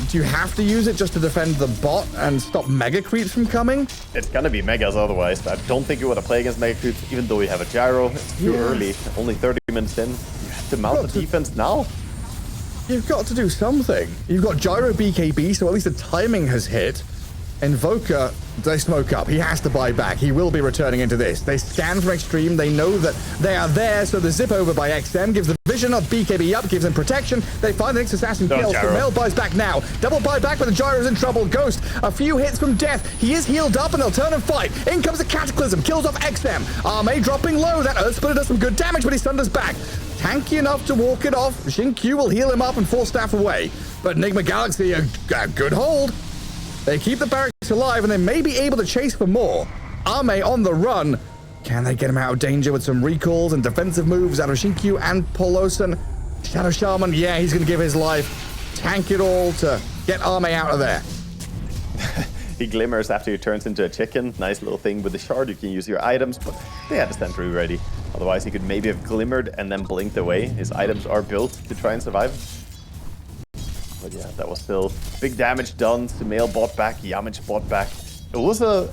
Do you have to use it just to defend the bot and stop mega creeps from coming? It's gonna be megas otherwise. I don't think you want to play against mega creeps, even though we have a gyro. It's too early. Only 30 minutes in. You have to mount the defense now. You've got to do something. You've got gyro BKB, so at least the timing has hit. Invoker, they smoke up. He has to buy back. He will be returning into this. They scan from Xtreme. They know that they are there, so the zip over by XM gives the vision of BKB up, gives them protection. They find the next assassin kill. Sumail buys back now. Double buy back, but the gyro's in trouble. Ghost, a few hits from death. He is healed up, and they'll turn and fight. In comes the Cataclysm. Kills off XM. Arme dropping low. That Earth Splitter does some good damage, but he thunders back. Tanky enough to walk it off. Xingqiu will heal him up and force staff away. But Nigma Galaxy, a good hold. They keep the barracks alive, and they may be able to chase for more. Arme on the run. Can they get him out of danger with some recalls and defensive moves out of Xingqiu and Pelosin? Shadow Shaman, yeah, he's going to give his life. Tank it all to get Arme out of there. He glimmers after he turns into a chicken. Nice little thing with the shard. You can use your items, but they had the sentry ready. Otherwise, he could maybe have glimmered and then blinked away. His items are built to try and survive. But yeah, that was still big damage done. Sumail bought back, Yamich bought back. It was a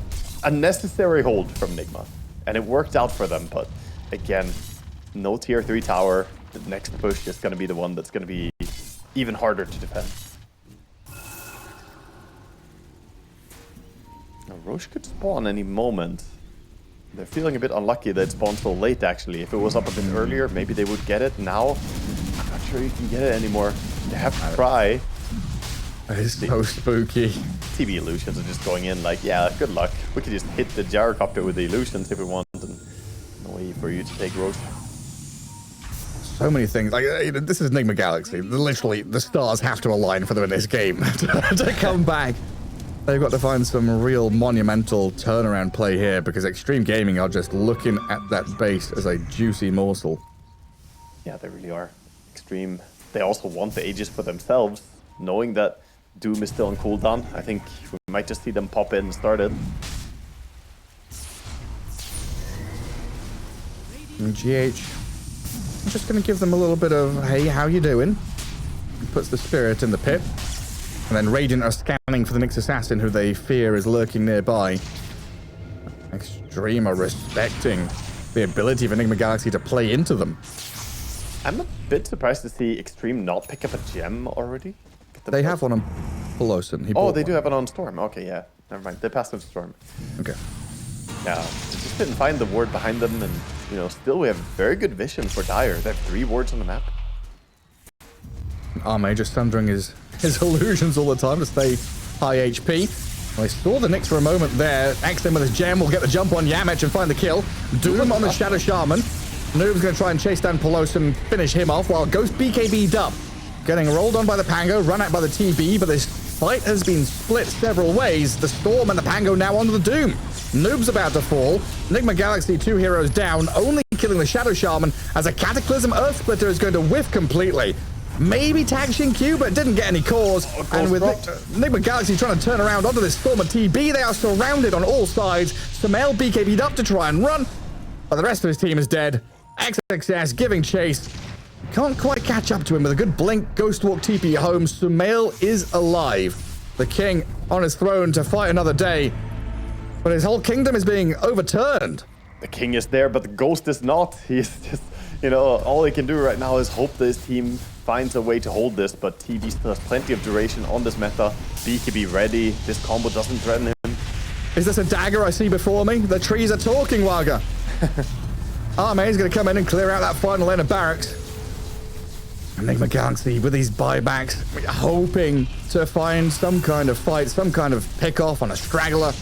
necessary hold from Nigma, and it worked out for them. But again, no tier 3 tower. The next push is going to be the one that's going to be even harder to defend. Now, Roche could spawn any moment. They're feeling a bit unlucky that it spawned so late, actually. If it was up a bit earlier, maybe they would get it. Now, I'm not sure you can get it anymore. They have to try. It's so spooky. TB illusions are just going in like, yeah, good luck. We could just hit the gyrocopter with the illusions if we want, and no way for you to take Roche. So many things. Like, this is Nigma Galaxy. Literally, the stars have to align for them in this game to come back. They've got to find some real monumental turnaround play here, because Xtreme Gaming are just looking at that base as a juicy morsel. Yeah, they really are. Xtreme. They also want the Aegis for themselves, knowing that Doom is still on cooldown. I think we might just see them pop in and start it. And GH, I'm just going to give them a little bit of, hey, how you doing? He puts the spirit in the pit. And then Radiant are scanning for the next assassin who they fear is lurking nearby. Xtreme are respecting the ability of Enigma Galaxy to play into them. I'm a bit surprised to see Xtreme not pick up a gem already. They have one on Pelosin. Oh, they do have it on Storm. Okay, yeah. Never mind. They passed on Storm. Okay. Yeah, just didn't find the ward behind them, and still we have very good vision for Dire. They have 3 wards on the map. Arme just thundering his illusions all the time to stay high HP. Well, I saw the Nyx for a moment there. XM with his gem will get the jump on Yamich and find the kill. Doom on the Shadow Shaman. Noob's going to try and chase down Pelosin and finish him off, while Ghost BKB'd up. Getting rolled on by the Pango, run out by the TB, but there's fight has been split several ways. The Storm and the Pango now onto the Doom. Noob's about to fall. Nigma Galaxy, 2 heroes down, only killing the Shadow Shaman as a Cataclysm Earth Splitter is going to whiff completely. Maybe tag Q, but didn't get any cores. And with Nigma Galaxy trying to turn around onto this Storm of TB, they are surrounded on all sides. Sumail BKB'd up to try and run, but the rest of his team is dead. XXS giving chase. Can't quite catch up to him with a good blink. Ghost Walk TP home. Sumail is alive. The king on his throne to fight another day, but his whole kingdom is being overturned. The king is there, but the ghost is not. He's just, all he can do right now is hope that his team finds a way to hold this, but TB still has plenty of duration on this meta. BKB ready. This combo doesn't threaten him. Is this a dagger I see before me? The trees are talking, Waga. Arme's going to come in and clear out that final lane of barracks. Nigma Galaxy with these buybacks, hoping to find some kind of fight, some kind of pick-off on a straggler.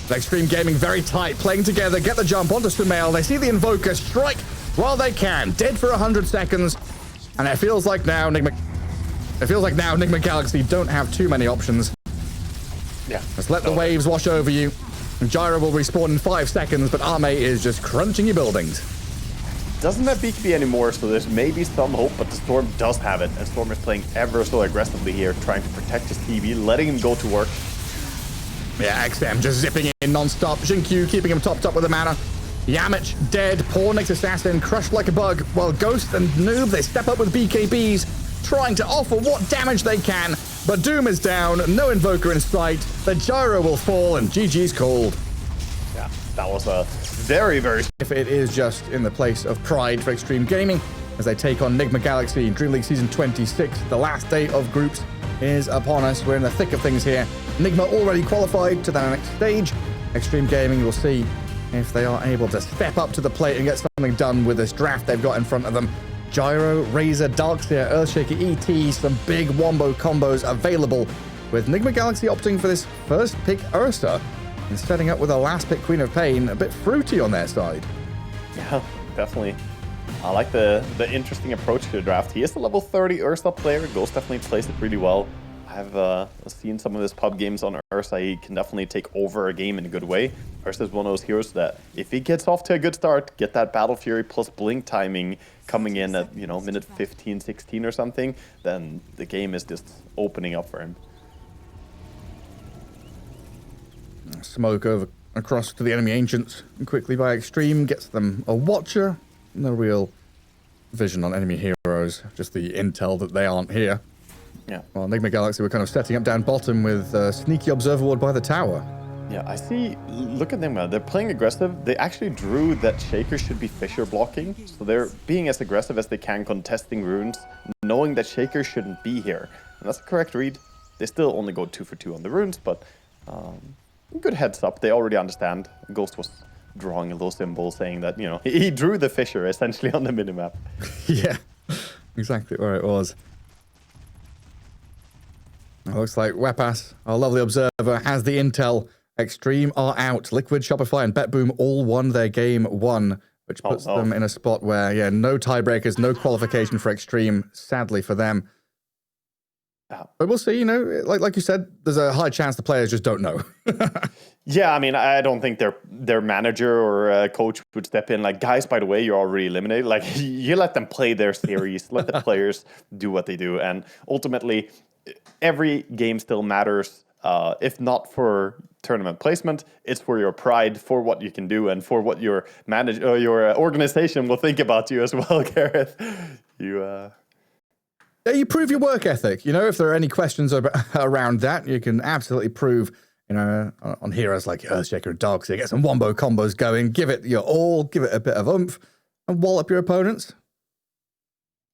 Xtreme Gaming very tight, playing together, get the jump onto Sumail. They see the Invoker strike while they can. Dead for 100 seconds. And it feels like now Nigma Galaxy don't have too many options. Yeah. Just let the waves wash over you. And Gyro will respawn in 5 seconds, but Arme is just crunching your buildings. Doesn't have BKB anymore, so there's maybe some hope, but the Storm does have it. And Storm is playing ever so aggressively here, trying to protect his TB, letting him go to work. Yeah, XM just zipping in non-stop. Q keeping him topped up with the mana. Yamich dead, poor Nyx Assassin crushed like a bug, while Ghost and Noob, they step up with BKBs, trying to offer what damage they can, but Doom is down, no Invoker in sight, the Gyro will fall, and GG's called. Yeah, that was a very, very... If it is just in the place of pride for Xtreme Gaming, as they take on Nigma Galaxy in DreamLeague Season 26, the last day of groups is upon us. We're in the thick of things here. Nigma already qualified to the next stage. Xtreme Gaming will see if they are able to step up to the plate and get something done with this draft they've got in front of them. Gyro, Razor, Darkseer, Earthshaker, ET, some big wombo combos available, with Nigma Galaxy opting for this first pick Ursa and setting up with a last pick Queen of Pain, a bit fruity on their side. Yeah, definitely. I like the interesting approach to the draft. He is a level 30 Ursa player. Ghost definitely plays it really well. I've seen some of his pub games on Ursa. He can definitely take over a game in a good way. Ursa is one of those heroes that, if he gets off to a good start, get that Battle Fury plus Blink timing coming in at, minute 15, 16 or something, then the game is just opening up for him. Smoke over across to the enemy Ancients quickly by Xtreme, gets them a Watcher. No real vision on enemy heroes, just the intel that they aren't here. Yeah. Well, Nigma Galaxy were kind of setting up down bottom with Sneaky Observer Ward by the tower. Yeah, I see. Look at them. They're playing aggressive. They actually drew that Shaker should be Fissure blocking, so they're being as aggressive as they can, contesting runes, knowing that Shaker shouldn't be here. And that's the correct read. They still only go 2 for 2 on the runes, but good heads up. They already understand. Ghost was drawing a little symbol saying that, he drew the Fissure essentially on the minimap. Yeah, exactly where it was. It looks like Wepas, our lovely observer, has the intel. Xtreme are out. Liquid, Shopify, and BetBoom all won their game 1, which puts them in a spot where, no tiebreakers, no qualification for Xtreme, sadly for them. But we'll see, like you said, there's a high chance the players just don't know. Yeah, I mean, I don't think their manager or coach would step in like, guys, by the way, you're already eliminated. Like, you let them play their series, let the players do what they do. And ultimately, every game still matters. If not for tournament placement, it's for your pride, for what you can do, and for what your your organization will think about you as well, Gareth. You prove your work ethic. If there are any questions around that, you can absolutely prove, on heroes like Earthshaker and Darkseer, get some wombo combos going, give it your all, give it a bit of oomph, and wallop your opponents.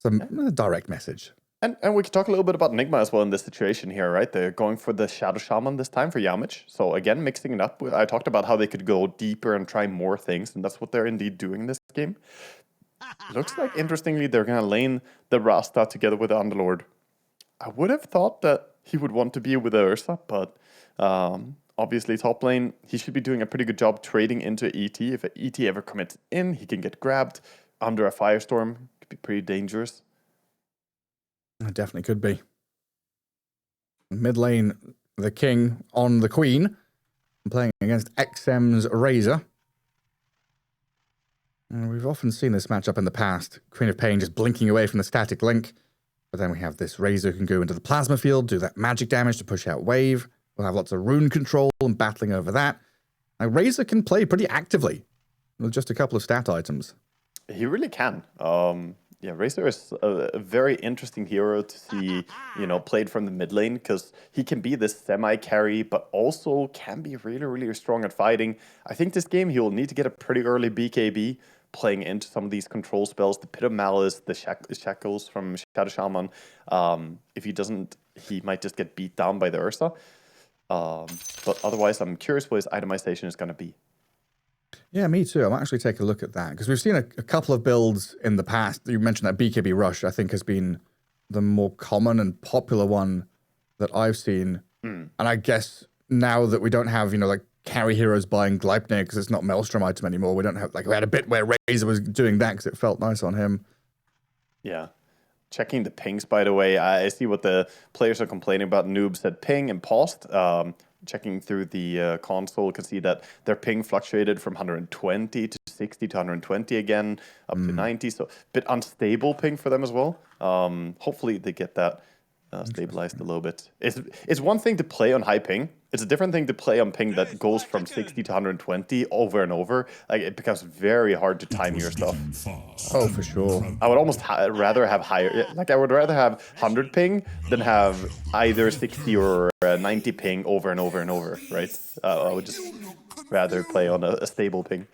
Some direct message. And we can talk a little bit about Nigma as well in this situation here, right? They're going for the Shadow Shaman this time for Yamich. So again, mixing it up. I talked about how they could go deeper and try more things, and that's what they're indeed doing in this game. Looks like, interestingly, they're going to lane the Rasta together with the Underlord. I would have thought that he would want to be with the Ursa, but obviously top lane, he should be doing a pretty good job trading into ET. If an ET ever commits in, he can get grabbed under a Firestorm. Could be pretty dangerous. It definitely could be. Mid lane, the king on the queen. I'm playing against XM's Razor. And we've often seen this matchup in the past. Queen of Pain just blinking away from the static link. But then we have this Razor who can go into the plasma field, do that magic damage to push out wave. We'll have lots of rune control and battling over that. Now, Razor can play pretty actively with just a couple of stat items. He really can. Yeah, Razor is a very interesting hero to see, played from the mid lane, because he can be this semi-carry, but also can be really, really strong at fighting. I think this game he'll need to get a pretty early BKB, playing into some of these control spells, the Pit of Malice, the Shackles from Shadow Shaman. If he doesn't, he might just get beat down by the Ursa. But otherwise, I'm curious what his itemization is going to be. Yeah, me too. I might actually take a look at that, because we've seen a couple of builds in the past. You mentioned that BKB Rush, I think, has been the more common and popular one that I've seen. And I guess now that we don't have, like carry heroes buying Gleipnir because it's not Maelstrom item anymore. We don't have, we had a bit where Razor was doing that because it felt nice on him. Yeah. Checking the pings, by the way, I see what the players are complaining about. Noob said ping and paused. Checking through the console, can see that their ping fluctuated from 120 to 60 to 120 again, up to 90. So a bit unstable ping for them as well. Hopefully they get that stabilized a little bit. It's one thing to play on high ping. It's a different thing to play on ping that goes from 60 to 120 over and over. Like, it becomes very hard to time your stuff. Oh, for sure. I would almost rather have higher. Like, I would rather have 100 ping than have either 60 or 90 ping over and over and over, right? I would just rather play on a stable ping.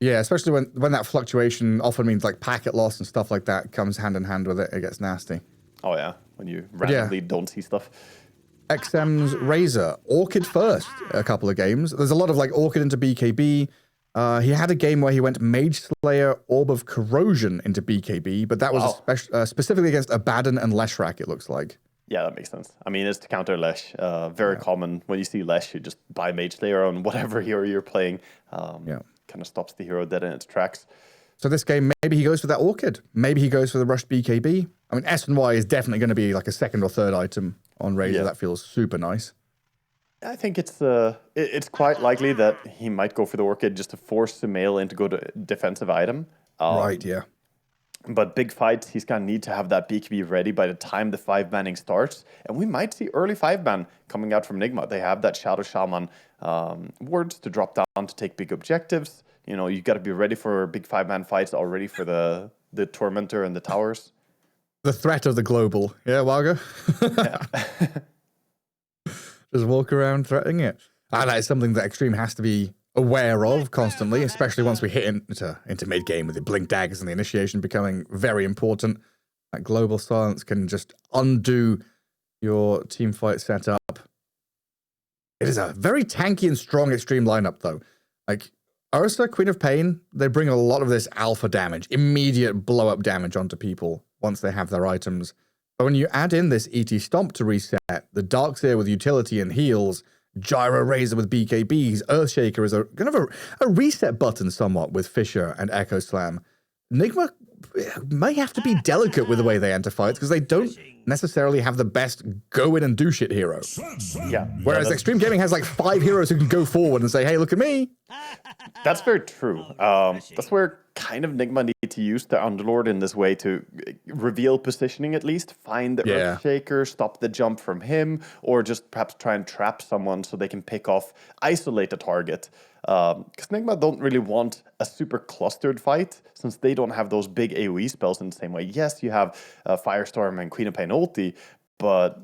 Yeah, especially when that fluctuation often means like packet loss and stuff like that comes hand in hand with it. It gets nasty. Oh, yeah. When you randomly don't see stuff. XM's Razor, Orchid first a couple of games. There's a lot of like Orchid into BKB. He had a game where he went Mage Slayer, Orb of Corrosion into BKB, but that was specifically against Abaddon and Leshrac, it looks like. Yeah, that makes sense. I mean, it's to counter Lesh. Very common. When you see Lesh, you just buy Mage Slayer on whatever hero you're playing. Kind of stops the hero dead in its tracks. So this game, maybe he goes for that Orchid. Maybe he goes for the rushed BKB. I mean, S and Y is definitely going to be like a second or third item on Razor. Yeah. That feels super nice. I think it's quite likely that he might go for the Orchid just to force the Sumail in to go to defensive item. Right, yeah. But big fights, he's going to need to have that BKB ready by the time the 5-manning starts. And we might see early 5-man coming out from Nigma. They have that Shadow Shaman wards to drop down to take big objectives. You got to be ready for big 5-man fights already for the Tormentor and the towers. The threat of the global. Yeah, Waga? Yeah. Just walk around threatening it. And that is something that Xtreme has to be aware of constantly, especially once we hit into mid-game with the blink daggers and the initiation becoming very important. That global silence can just undo your team fight setup. It is a very tanky and strong Xtreme lineup, though. Like, Ursa, Queen of Pain, they bring a lot of this alpha damage, immediate blow-up damage onto people once they have their items. But when you add in this ET Stomp to reset, the Darkseer with utility and heals, Gyro Razor with BKBs, Earthshaker is kind of a reset button somewhat with Fissure and Echo Slam. Nigma may have to be delicate with the way they enter fights because they don't necessarily have the best go in and do shit hero. Yeah. Whereas Xtreme Gaming has like 5 heroes who can go forward and say, hey, look at me. That's very true. That's where kind of Nigma need to use the Underlord in this way to reveal positioning at least, find the Earthshaker, stop the jump from him, or just perhaps try and trap someone so they can pick off, isolate a target. Because Nigma don't really want a super clustered fight since they don't have those big AoE spells in the same way. Yes, you have Firestorm and Queen of Pain ulti, but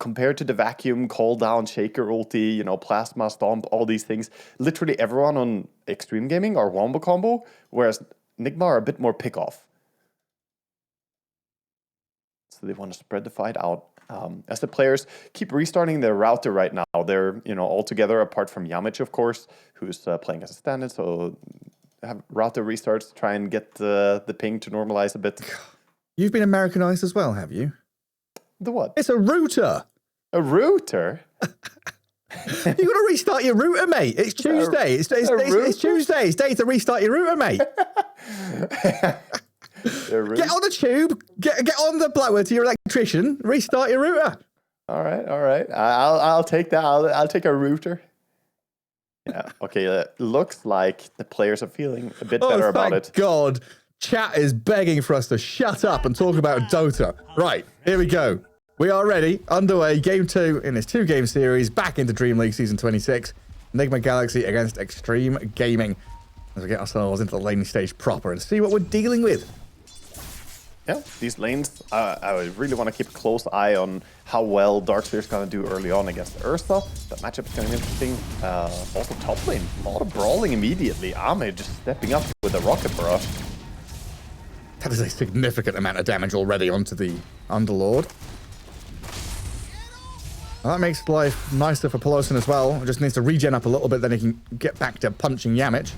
compared to the Vacuum, Call Down, Shaker ulti, Plasma Stomp, all these things, literally everyone on Xtreme Gaming are wombo combo, whereas Nigma are a bit more pick off. So they want to spread the fight out. As the players keep restarting their router right now, they're all together apart from Yamich, of course, who's playing as a stand-in. So have router restarts to try and get the ping to normalize a bit. You've been Americanized as well, have you? The what? It's a router. A router? You got to restart your router, mate. It's Tuesday. It's Tuesday. It's day to restart your router, mate. Get on the tube. Get on the blower to your electrician. Restart your router. All right, all right. I'll take that. I'll take a router. Yeah. Okay. Looks like the players are feeling a bit better about it. God, chat is begging for us to shut up and talk about Dota. Right, here we go. We are ready. Underway. Game 2 in this 2-game series. Back into DreamLeague Season 26. Nigma Galaxy against Xtreme Gaming. As we get ourselves into the laning stage proper and see what we're dealing with. Yeah, these lanes, I really want to keep a close eye on how well Darkseer's going to do early on against Ursa. That matchup is going to be interesting. Also top lane, a lot of brawling immediately. Ame just stepping up with a rocket barrage. That is a significant amount of damage already onto the Underlord. Well, that makes life nicer for Pelosin as well. Just needs to regen up a little bit, then he can get back to punching Yamich.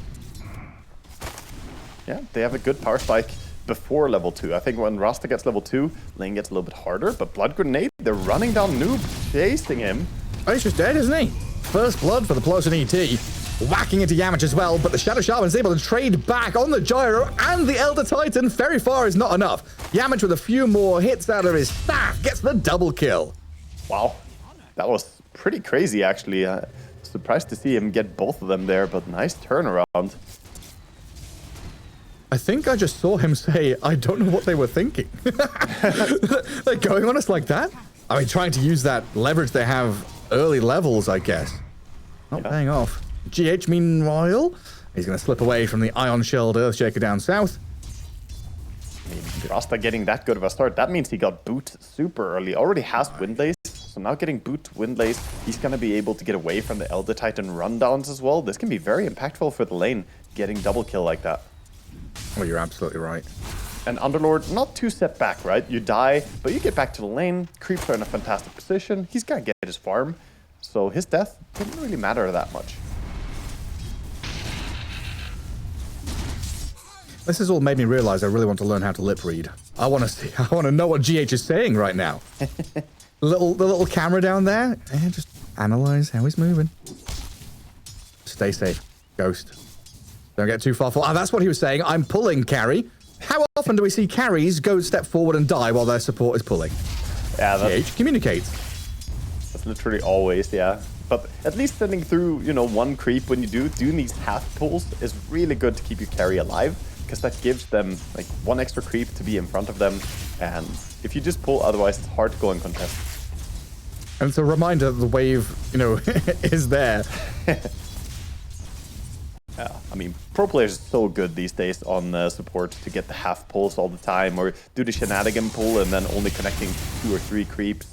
Yeah, they have a good power spike before level 2. I think when Rasta gets level 2, lane gets a little bit harder, but Blood Grenade, they're running down Noob, chasing him. Oh, he's just dead, isn't he? First blood for the Pelosin ET. Whacking into Yamich as well, but the Shadow Shaman is able to trade back on the Gyro and the Elder Titan. Very far is not enough. Yamich with a few more hits out of his staff gets the double kill. Wow, that was pretty crazy actually. Surprised to see him get both of them there, but nice turnaround. I think I just saw him say, I don't know what they were thinking. They're going on us like that? I mean, trying to use that leverage they have early levels, I guess. Not paying off. GH, meanwhile, he's going to slip away from the Ion Shelled Earthshaker down south. I mean, Rasta getting that good of a start, that means he got boot super early. Already has Windlace, so now getting boot Windlace, he's going to be able to get away from the Elder Titan rundowns as well. This can be very impactful for the lane, getting double kill like that. Well, you're absolutely right. And Underlord, not too set back, right? You die, but you get back to the lane. Creeps are in a fantastic position. He's going to get his farm. So his death didn't really matter that much. This has all made me realize I really want to learn how to lip read. I want to know what GH is saying right now. the little camera down there, and just analyze how he's moving. Stay safe, Ghost. Don't get too far forward. That's what he was saying. I'm pulling carry. How often do we see carries go step forward and die while their support is pulling? Yeah, GH communicates. That's literally always, yeah. But at least sending through, one creep when you doing these half pulls is really good to keep your carry alive, because that gives them like one extra creep to be in front of them. And if you just pull, otherwise it's hard to go and contest. And it's a reminder that the wave, is there. Yeah, I mean, pro players are so good these days on support to get the half pulls all the time, or do the shenanigan pull and then only connecting 2 or 3 creeps.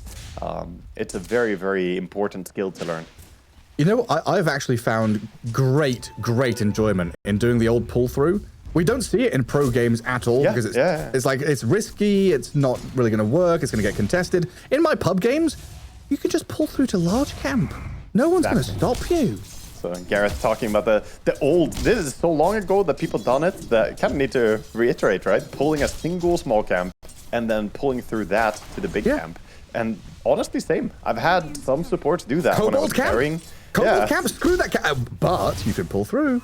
It's a very, very important skill to learn. I've actually found great enjoyment in doing the old pull through. We don't see it in pro games at all because it's like it's risky, it's not really going to work, it's going to get contested. In my pub games, you can just pull through to large camp. No one's going to stop you. So Gareth talking about the old, this is so long ago that people done it that kind of need to reiterate, right? Pulling a single small camp and then pulling through that to the big camp. And honestly, same. I've had some supports do that when I was carrying. Cobalt camp, screw that camp. But you can pull through.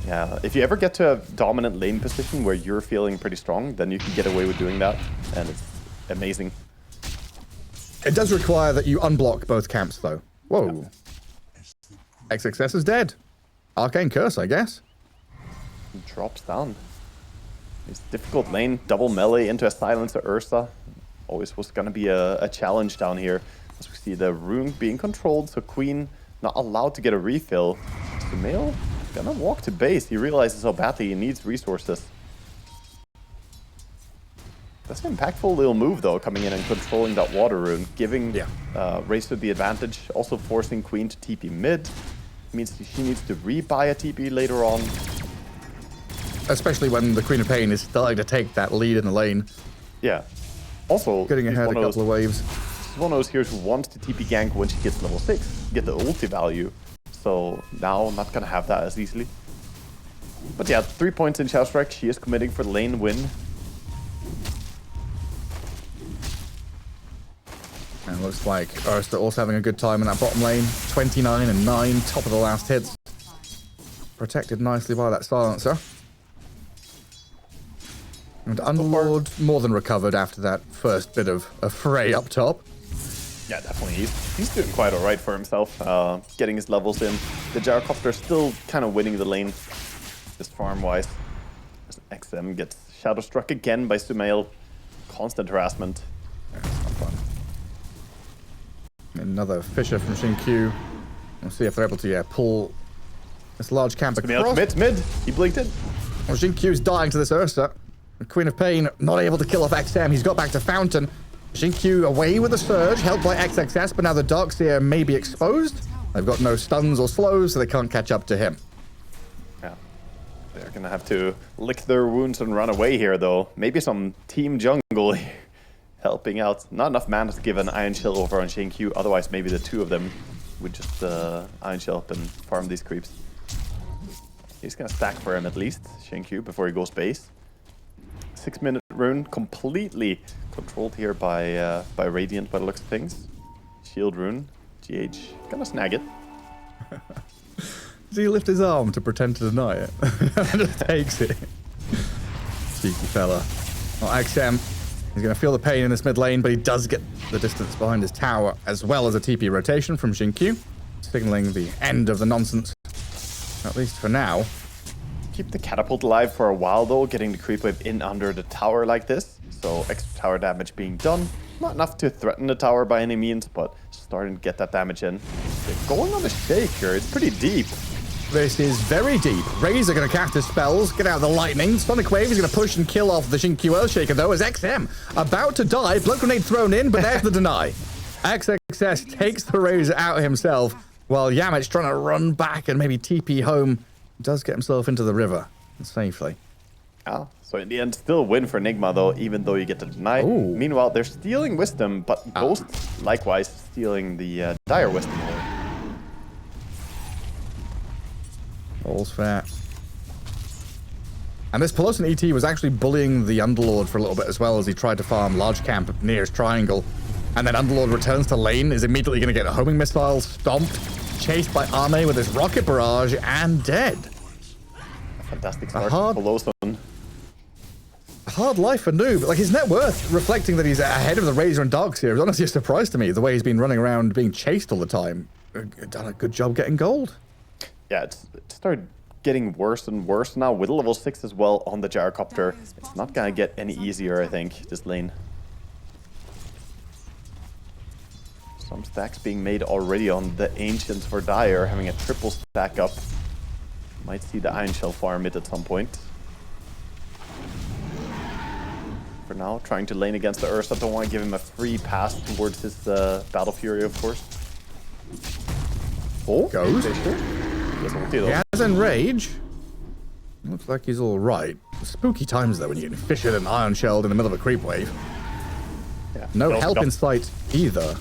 Yeah, if you ever get to a dominant lane position where you're feeling pretty strong, then you can get away with doing that. And it's amazing. It does require that you unblock both camps, though. Whoa. Yeah. XXS is dead. Arcane Curse, I guess. He drops down. It's difficult lane, double melee into a silencer Ursa. Always was going to be a challenge down here. As we see the rune being controlled, so Queen not allowed to get a refill. Sumail gonna walk to base. He realizes how badly he needs resources. That's an impactful little move, though, coming in and controlling that water rune, giving Razor the advantage, also forcing Queen to TP mid. Means she needs to rebuy a TP later on. Especially when the Queen of Pain is starting to take that lead in the lane. Yeah. Also, getting ahead a couple of waves. She's one of those heroes who wants to TP gank when she gets level 6, get the ulti value. So now I'm not going to have that as easily. But yeah, 3 points in Shadow Strike. She is committing for the lane win. And it looks like Ursa also having a good time in that bottom lane. 29 and 9, top of the last hits. Protected nicely by that silencer. And Underlord more than recovered after that first bit of a fray up top. Yeah, definitely. He's doing quite all right for himself, getting his levels in. The gyrocopter still kind of winning the lane, just farm-wise. XM gets shadow struck again by Sumail. Constant harassment. That's not fun. Another Fisher from Xingqiu. We'll see if they're able to pull this large camp across. Mid. He blinked it. Well, Xingqiu's dying to this Ursa. The Queen of Pain not able to kill off XM. He's got back to Fountain. Xingqiu away with a surge, helped by XXS, but now the Darkseer may be exposed. They've got no stuns or slows, so they can't catch up to him. Yeah. They're gonna have to lick their wounds and run away here, though. Maybe some team jungle helping out. Not enough mana to give an Iron Shell over on Xingqiu, otherwise maybe the two of them would just Iron Shell up and farm these creeps. He's gonna stack for him at least, Xingqiu, before he goes base. 6-minute rune, completely controlled here by Radiant by the looks of things. Shield rune, GH, gonna snag it. Does he lift his arm to pretend to deny it? And just takes it. Cheeky fella. Well, XM, he's going to feel the pain in this mid lane, but he does get the distance behind his tower, as well as a TP rotation from Xingqiu, signaling the end of the nonsense, at least for now. Keep the catapult alive for a while, though, getting the creep wave in under the tower like this. So extra tower damage being done. Not enough to threaten the tower by any means, but starting to get that damage in. They're going on the shaker. It's pretty deep. This is very deep. Razor going to cast his spells, get out of the lightning. Sonic Wave is going to push and kill off the Xingqiu Earthshaker, though, as XM about to die. Blood grenade thrown in, but there's the deny. XXS takes the Razor out himself, while Yamich trying to run back and maybe TP home. Does get himself into the river safely. Oh, so in the end, still win for Nigma, though, even though you get the deny. Ooh. Meanwhile, they're stealing Wisdom, but Ghost, likewise, stealing the Dire Wisdom. All's fair. And this Peloton ET was actually bullying the Underlord for a little bit as well, as he tried to farm large camp near his triangle. And then Underlord returns to lane, is immediately going to get a homing missile stomped, chased by Arme with his rocket barrage, and dead. A fantastic start for Peloton. Hard life for Noob. Like, his net worth reflecting that he's ahead of the Razor and Darkseer is honestly a surprise to me, the way he's been running around being chased all the time. Done a good job getting gold. Yeah, it started getting worse and worse now with level 6 as well on the gyrocopter. It's not gonna get any easier, I think, this lane. Some stacks being made already on the Ancients for Dire, having a triple stack up. Might see the Iron Shell farm it at some point. For now, trying to lane against the Ursa. Don't want to give him a free pass towards his Battle Fury, of course. Oh, goes. He has Enrage. Looks like he's all right. Spooky times though when you get Fisher and Iron Shelled in the middle of a creep wave. Yeah, no help in sight either.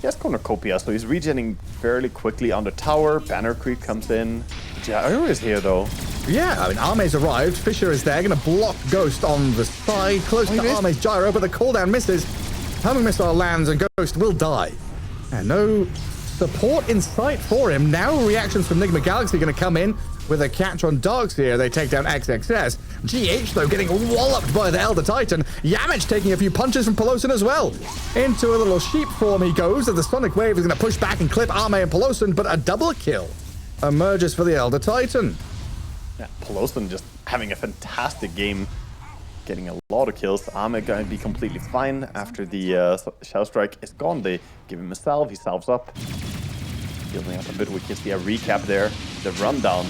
He has Cornucopia, so he's regenerating fairly quickly on the tower. Banner creep comes in. Gyro is here though. Yeah, I mean, Arme's arrived. Fisher is there, gonna block Ghost on the side, close to Arme's gyro, but the cooldown misses. Homing missile lands and Ghost will die. And no support in sight for him. Now reactions from Nigma Galaxy going to come in with a catch on Darkseer. They take down XXS. GH, though, getting walloped by the Elder Titan. Yamich taking a few punches from Peloton as well. Into a little sheep form he goes, as the Sonic Wave is going to push back and clip Arme and Peloton, but a double kill emerges for the Elder Titan. Yeah, Peloton just having a fantastic game. Getting a lot of kills. Arme going to be completely fine after the Shell Strike is gone. They give him a salve. He salves up. Building up a bit. We can see a recap there. The rundown.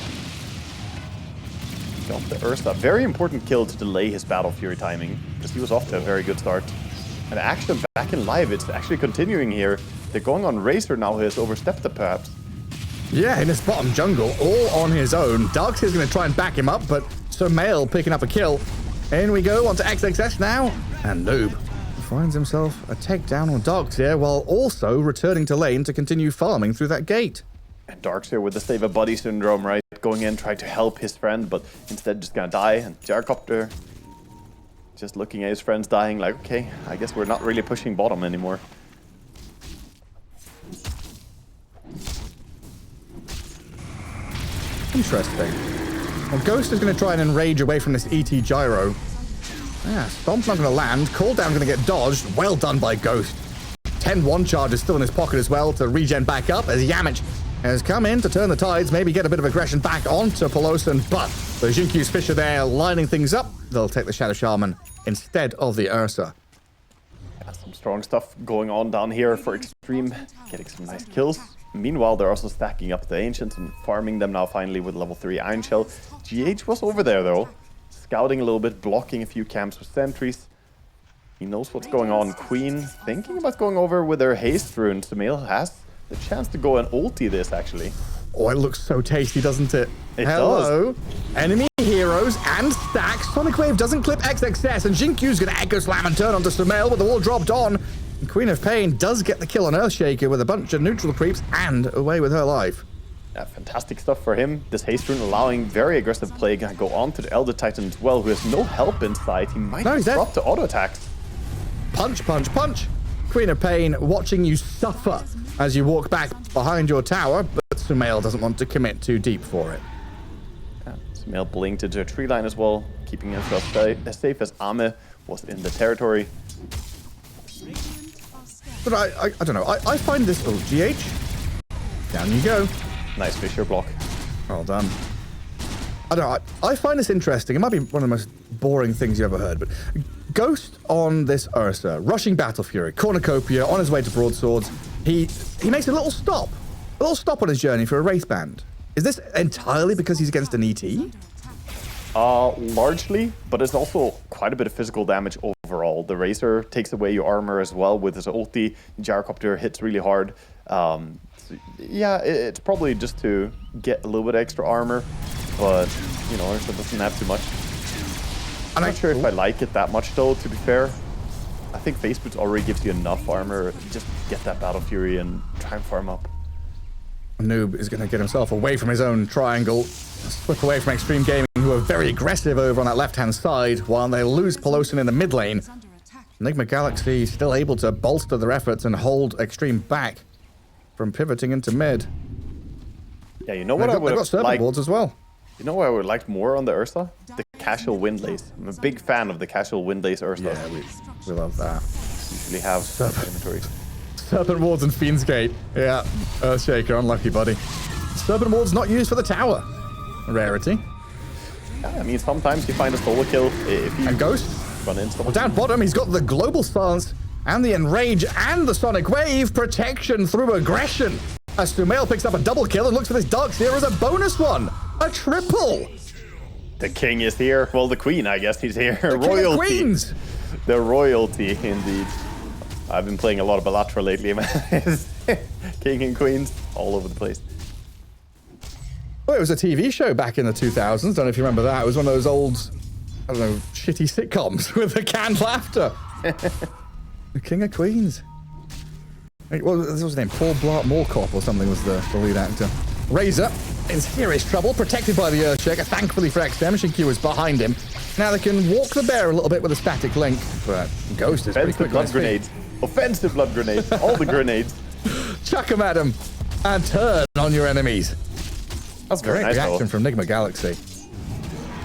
Got the Ursa. Very important kill to delay his Battle Fury timing, because he was off to a very good start. And action back in live. It's actually continuing here. They're going on Razor now, who has overstepped it perhaps. Yeah, in his bottom jungle, all on his own. Darkseer's going to try and back him up, but Sumail picking up a kill. In we go, onto XXS now, and Noob finds himself a takedown on Darkseer while also returning to lane to continue farming through that gate. And Darkseer with the Save a Buddy syndrome, right? Going in, trying to help his friend, but instead just gonna die. And Gyrocopter just looking at his friends dying like, okay, I guess we're not really pushing bottom anymore. Interesting. Well, Ghost is going to try and enrage away from this ET gyro. Yeah, Stomp's not going to land. Cooldown going to get dodged. Well done by Ghost. 10-1 charge is still in his pocket as well to regen back up as Yamich has come in to turn the tides, maybe get a bit of aggression back onto Pelosin, but the Xinqiu's Fish are there lining things up. They'll take the Shadow Shaman instead of the Ursa. Yeah, some strong stuff going on down here for Xtreme, getting some nice kills. Meanwhile, they're also stacking up the Ancients and farming them now finally with level 3 Iron Shell. GH was over there though, scouting a little bit, blocking a few camps with sentries. He knows what's going on. Queen thinking about going over with her haste rune. Sumail has the chance to go and ulti this actually. Oh, it looks so tasty, doesn't it? It Hello. does. Enemy heroes and stacks. Sonic Wave doesn't clip XXS, and Xinqiu's going to Echo Slam and turn onto Sumail with the wall dropped on. And Queen of Pain does get the kill on Earthshaker with a bunch of neutral creeps and away with her life. Yeah, fantastic stuff for him. This haste rune allowing very aggressive play. Gonna go on to the Elder Titan as well, who has no help inside. He might drop to auto attacks. Punch, punch, punch. Queen of Pain watching you suffer as you walk back behind your tower, but Sumail doesn't want to commit too deep for it. Yeah, Sumail blinked into a tree line as well, keeping himself as safe as Ame was in the territory. But I don't know. I find this... Oh, GH. Down you go. Nice Fisher block. Well done. I don't know. I find this interesting. It might be one of the most boring things you ever heard, but Ghost on this Ursa, rushing Battle Fury, Cornucopia, on his way to Broadswords. He makes a little stop on his journey for a Wraith Band. Is this entirely because he's against an ET? Largely, but it's also quite a bit of physical damage overall. The Razor takes away your armor as well with his ulti. Gyrocopter hits really hard. So yeah, it's probably just to get a little bit extra armor, but you know, Ursa doesn't have too much. I'm not sure if I like it that much though, to be fair. I think Face Boots already gives you enough armor. Just get that Battle Fury and try and farm up. Noob is going to get himself away from his own triangle, slip away from Xtreme Gaming, who are very aggressive over on that left-hand side, while they lose Pelosin in the mid lane. Nigma Galaxy still able to bolster their efforts and hold Xtreme back from pivoting into mid. Yeah, you know what I would have got have serpent liked? wards as well. You know what I would like more on the Ursa? The casual Windlace. I'm a big fan of the casual Windlace Ursa. Yeah, we love that. Usually have inventory. Serpent wards and Fiend's Gate. Yeah, Earthshaker, unlucky buddy. Serpent wards not used for the tower. A rarity. Yeah, I mean, sometimes you find a solo kill if you and Ghost. Run into Well, down bottom, he's got the Global Silence and the Enrage and the Sonic Wave protection through aggression. As Sumail picks up a double kill and looks for this Dark Seer as a bonus one. A triple. The king is here. Well, the queen, I guess he's here. The royalty. Queens. The royalty, indeed. I've been playing a lot of Bellatra lately, man. King and queens all over the place. Well, it was a TV show back in the 2000s. Don't know if you remember that. It was one of those old, I don't know, shitty sitcoms with the canned laughter. The King of Queens. What was his name? Paul Blart Moorcock or something was the lead actor. Razor in serious trouble, protected by the Earthshaker. Thankfully for XM, Xinqiu was behind him. Now they can walk the bear a little bit with a static link, but Ghost is pretty quick. Blood grenades. Offensive blood grenades. All the grenades. Chuck them at him and turn on your enemies. That's very nice reaction from Nigma Galaxy.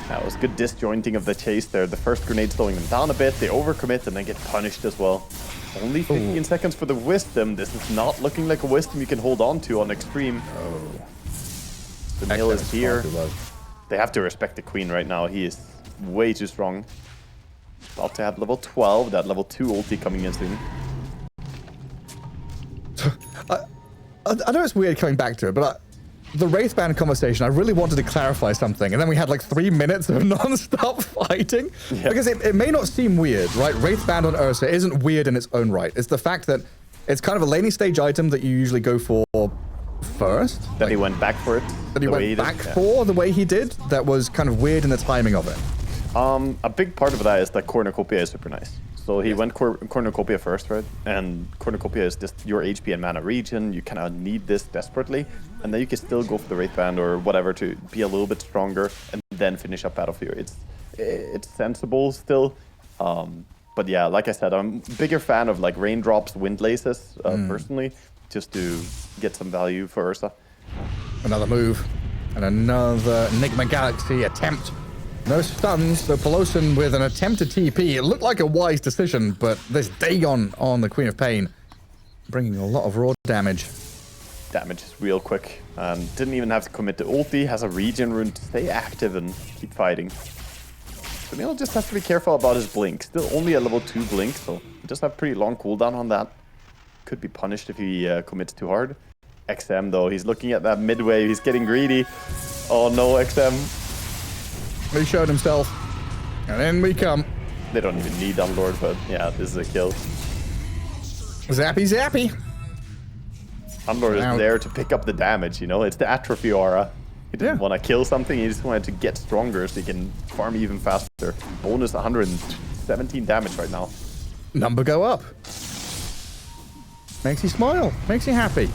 That was good disjointing of the chase there. The first grenade slowing them down a bit. They overcommit and then get punished as well. Only 15 seconds for the Wisdom. This is not looking like a Wisdom you can hold on to on Xtreme. The mill is here. They have to respect the Queen right now. He is way too strong. About to have level 12. That level 2 ulti coming in soon. I know it's weird coming back to it, but the Wraith Band conversation, I really wanted to clarify something, and then we had like 3 minutes of non-stop fighting. Yeah. Because it may not seem weird, right? Wraith Band on Ursa isn't weird in its own right. It's the fact that it's kind of a laning stage item that you usually go for first. That he went back for it. That he went back for the way he did. That was kind of weird in the timing of it. A big part of that is that Cornucopia is super nice. So he went Cornucopia first, right? And Cornucopia is just your HP and mana regen. You kind of need this desperately. And then you can still go for the Wraith Band or whatever to be a little bit stronger and then finish up Battle Fury. It's sensible still. But yeah, like I said, I'm a bigger fan of like Raindrops, Windlaces, personally, just to get some value for Ursa. Another move. And another Nigma Galaxy attempt. No stuns, so Pelosin with an attempted TP. It looked like a wise decision, but this Dagon on the Queen of Pain Bringing a lot of raw damage. Damage is real quick. Didn't even have to commit the ulti. Has a regen rune to stay active and keep fighting. Sumail just has to be careful about his blink. Still only a level 2 blink, so he does have pretty long cooldown on that. Could be punished if he commits too hard. XM though, he's looking at that mid wave. He's getting greedy. Oh no, XM. He showed himself. And in we come. They don't even need Unlord, but yeah, this is a kill. Zappy, zappy. Unlord is there to pick up the damage, you know? It's the atrophy aura. He didn't want to kill something, he just wanted to get stronger so he can farm even faster. Bonus 117 damage right now. Number go up. Makes you smile. Makes you happy.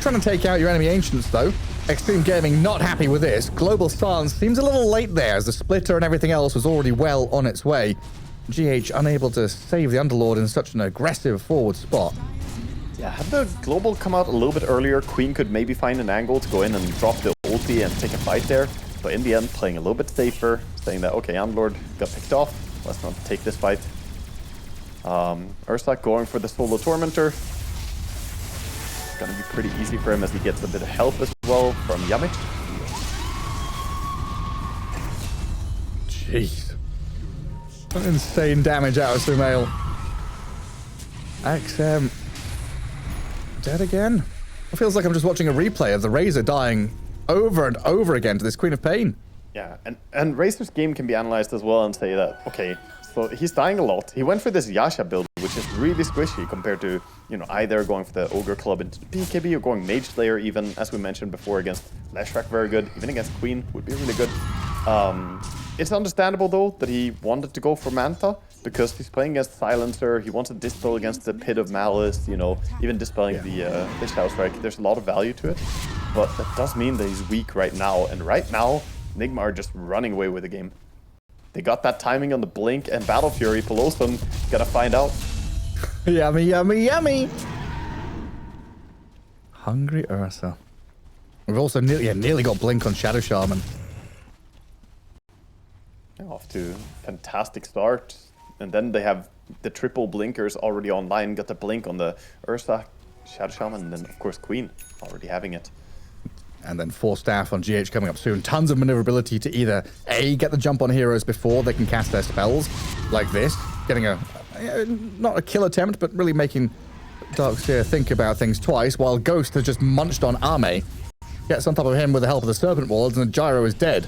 Trying to take out your enemy ancients, though. Xtreme Gaming not happy with this. Global Silence seems a little late there, as the splitter and everything else was already well on its way. GH unable to save the Underlord in such an aggressive forward spot. Yeah, had the global come out a little bit earlier, Queen could maybe find an angle to go in and drop the ulti and take a fight there. But in the end, playing a little bit safer, saying that, okay, Underlord got picked off, let's not take this fight. Ursa going for the solo Tormentor. It's gonna be pretty easy for him as he gets a bit of help as well from Yami. Jeez. Insane damage out of Sumail. XM. Dead again? It feels like I'm just watching a replay of the Razor dying over and over again to this Queen of Pain. Yeah, and Razor's game can be analyzed as well and say that, okay, so he's dying a lot. He went for this Yasha build, which is really squishy compared to, you know, either going for the Ogre Club into the BKB or going Mage Slayer even, as we mentioned before, against Leshrac, very good. Even against Queen would be really good. It's understandable, though, that he wanted to go for Manta, because he's playing against Silencer, he wants to dispel against the Pit of Malice, you know, even dispelling the Shadow Strike. There's a lot of value to it, but that does mean that he's weak right now, and right now, Nigma are just running away with the game. They got that timing on the Blink and Battle Fury. Pelosum gotta find out. Yummy, yummy, yummy! Hungry Ursa. We've also nearly got Blink on Shadow Shaman. Off to fantastic start. And then they have the triple blinkers already online. Got the blink on the Ursa, Shadow Shaman, and then of course Queen already having it. And then 4 staff on GH coming up soon. Tons of maneuverability to either A, get the jump on heroes before they can cast their spells, like this. Getting a, not a kill attempt, but really making Darkseer think about things twice, while Ghost has just munched on Ame. Gets on top of him with the help of the Serpent Wards, and the Gyro is dead.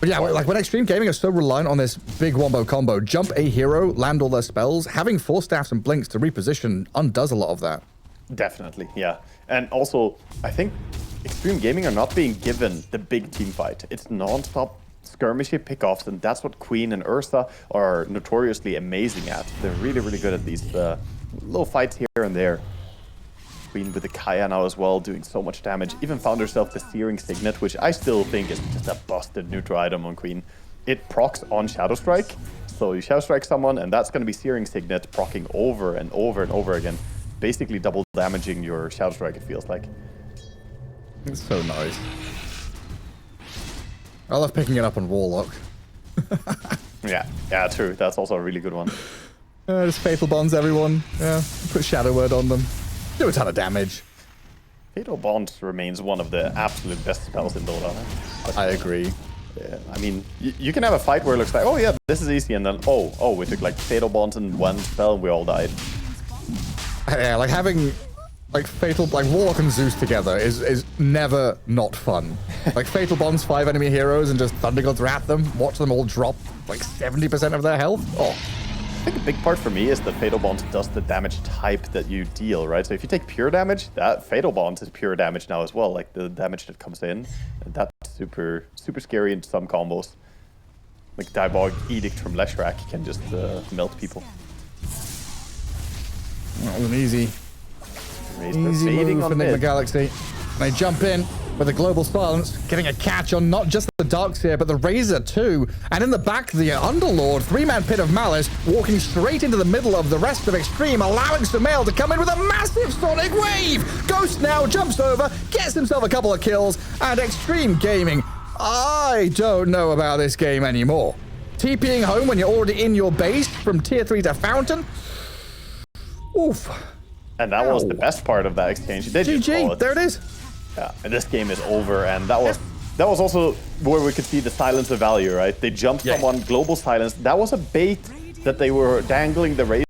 But yeah, like when Xtreme Gaming are so reliant on this big wombo combo, jump a hero, land all their spells, having 4 staffs and blinks to reposition undoes a lot of that. Definitely, yeah. And also, I think Xtreme Gaming are not being given the big team fight. It's non-stop skirmishy pickoffs, and that's what Queen and Ursa are notoriously amazing at. They're really, really good at these little fights here and there. Queen with the Kaya now as well, doing so much damage. Even found herself the Searing Signet, which I still think is just a busted neutral item on Queen. It procs on Shadow Strike, so you Shadow Strike someone, and that's going to be Searing Signet proccing over and over and over again. Basically double damaging your Shadow Strike, it feels like. It's so nice. I love picking it up on Warlock. yeah, true. That's also a really good one. Just Fatal Bonds everyone. Yeah, put Shadow Word on them. Do a ton of damage. Fatal Bond remains one of the absolute best spells in Dota. I agree. Yeah, I mean, you can have a fight where it looks like, oh yeah, this is easy, and then, oh, we took like Fatal Bonds in one spell and we all died. Yeah, like having like Warlock and Zeus together is never not fun. Like Fatal Bonds 5 enemy heroes and just Thunder Gods Wrath them, watch them all drop like 70% of their health. Oh. I think a big part for me is that Fatal Bond does the damage type that you deal, right? So if you take pure damage, that Fatal Bond is pure damage now as well, like the damage that comes in. And that's super, super scary in some combos. Like Diabolic Edict from Leshrac can just melt people. That wasn't easy. Easy move for Nigma Galaxy. And they jump in with a Global Silence, getting a catch on not just the Darkseer, but the Razor too. And in the back, the Underlord, 3-man Pit of Malice, walking straight into the middle of the rest of Xtreme, allowing Sumail to come in with a massive Sonic Wave. Ghost now jumps over, gets himself a couple of kills, and Xtreme Gaming, I don't know about this game anymore. TPing home when you're already in your base from tier 3 to Fountain? Oof. And that was the Ow. best part of that exchange. They just call GG, it. there it is. Yeah, and this game is over, and that was also where we could see the silence of value, right? They jumped Yeah. from one global silence. That was a bait that they were dangling the race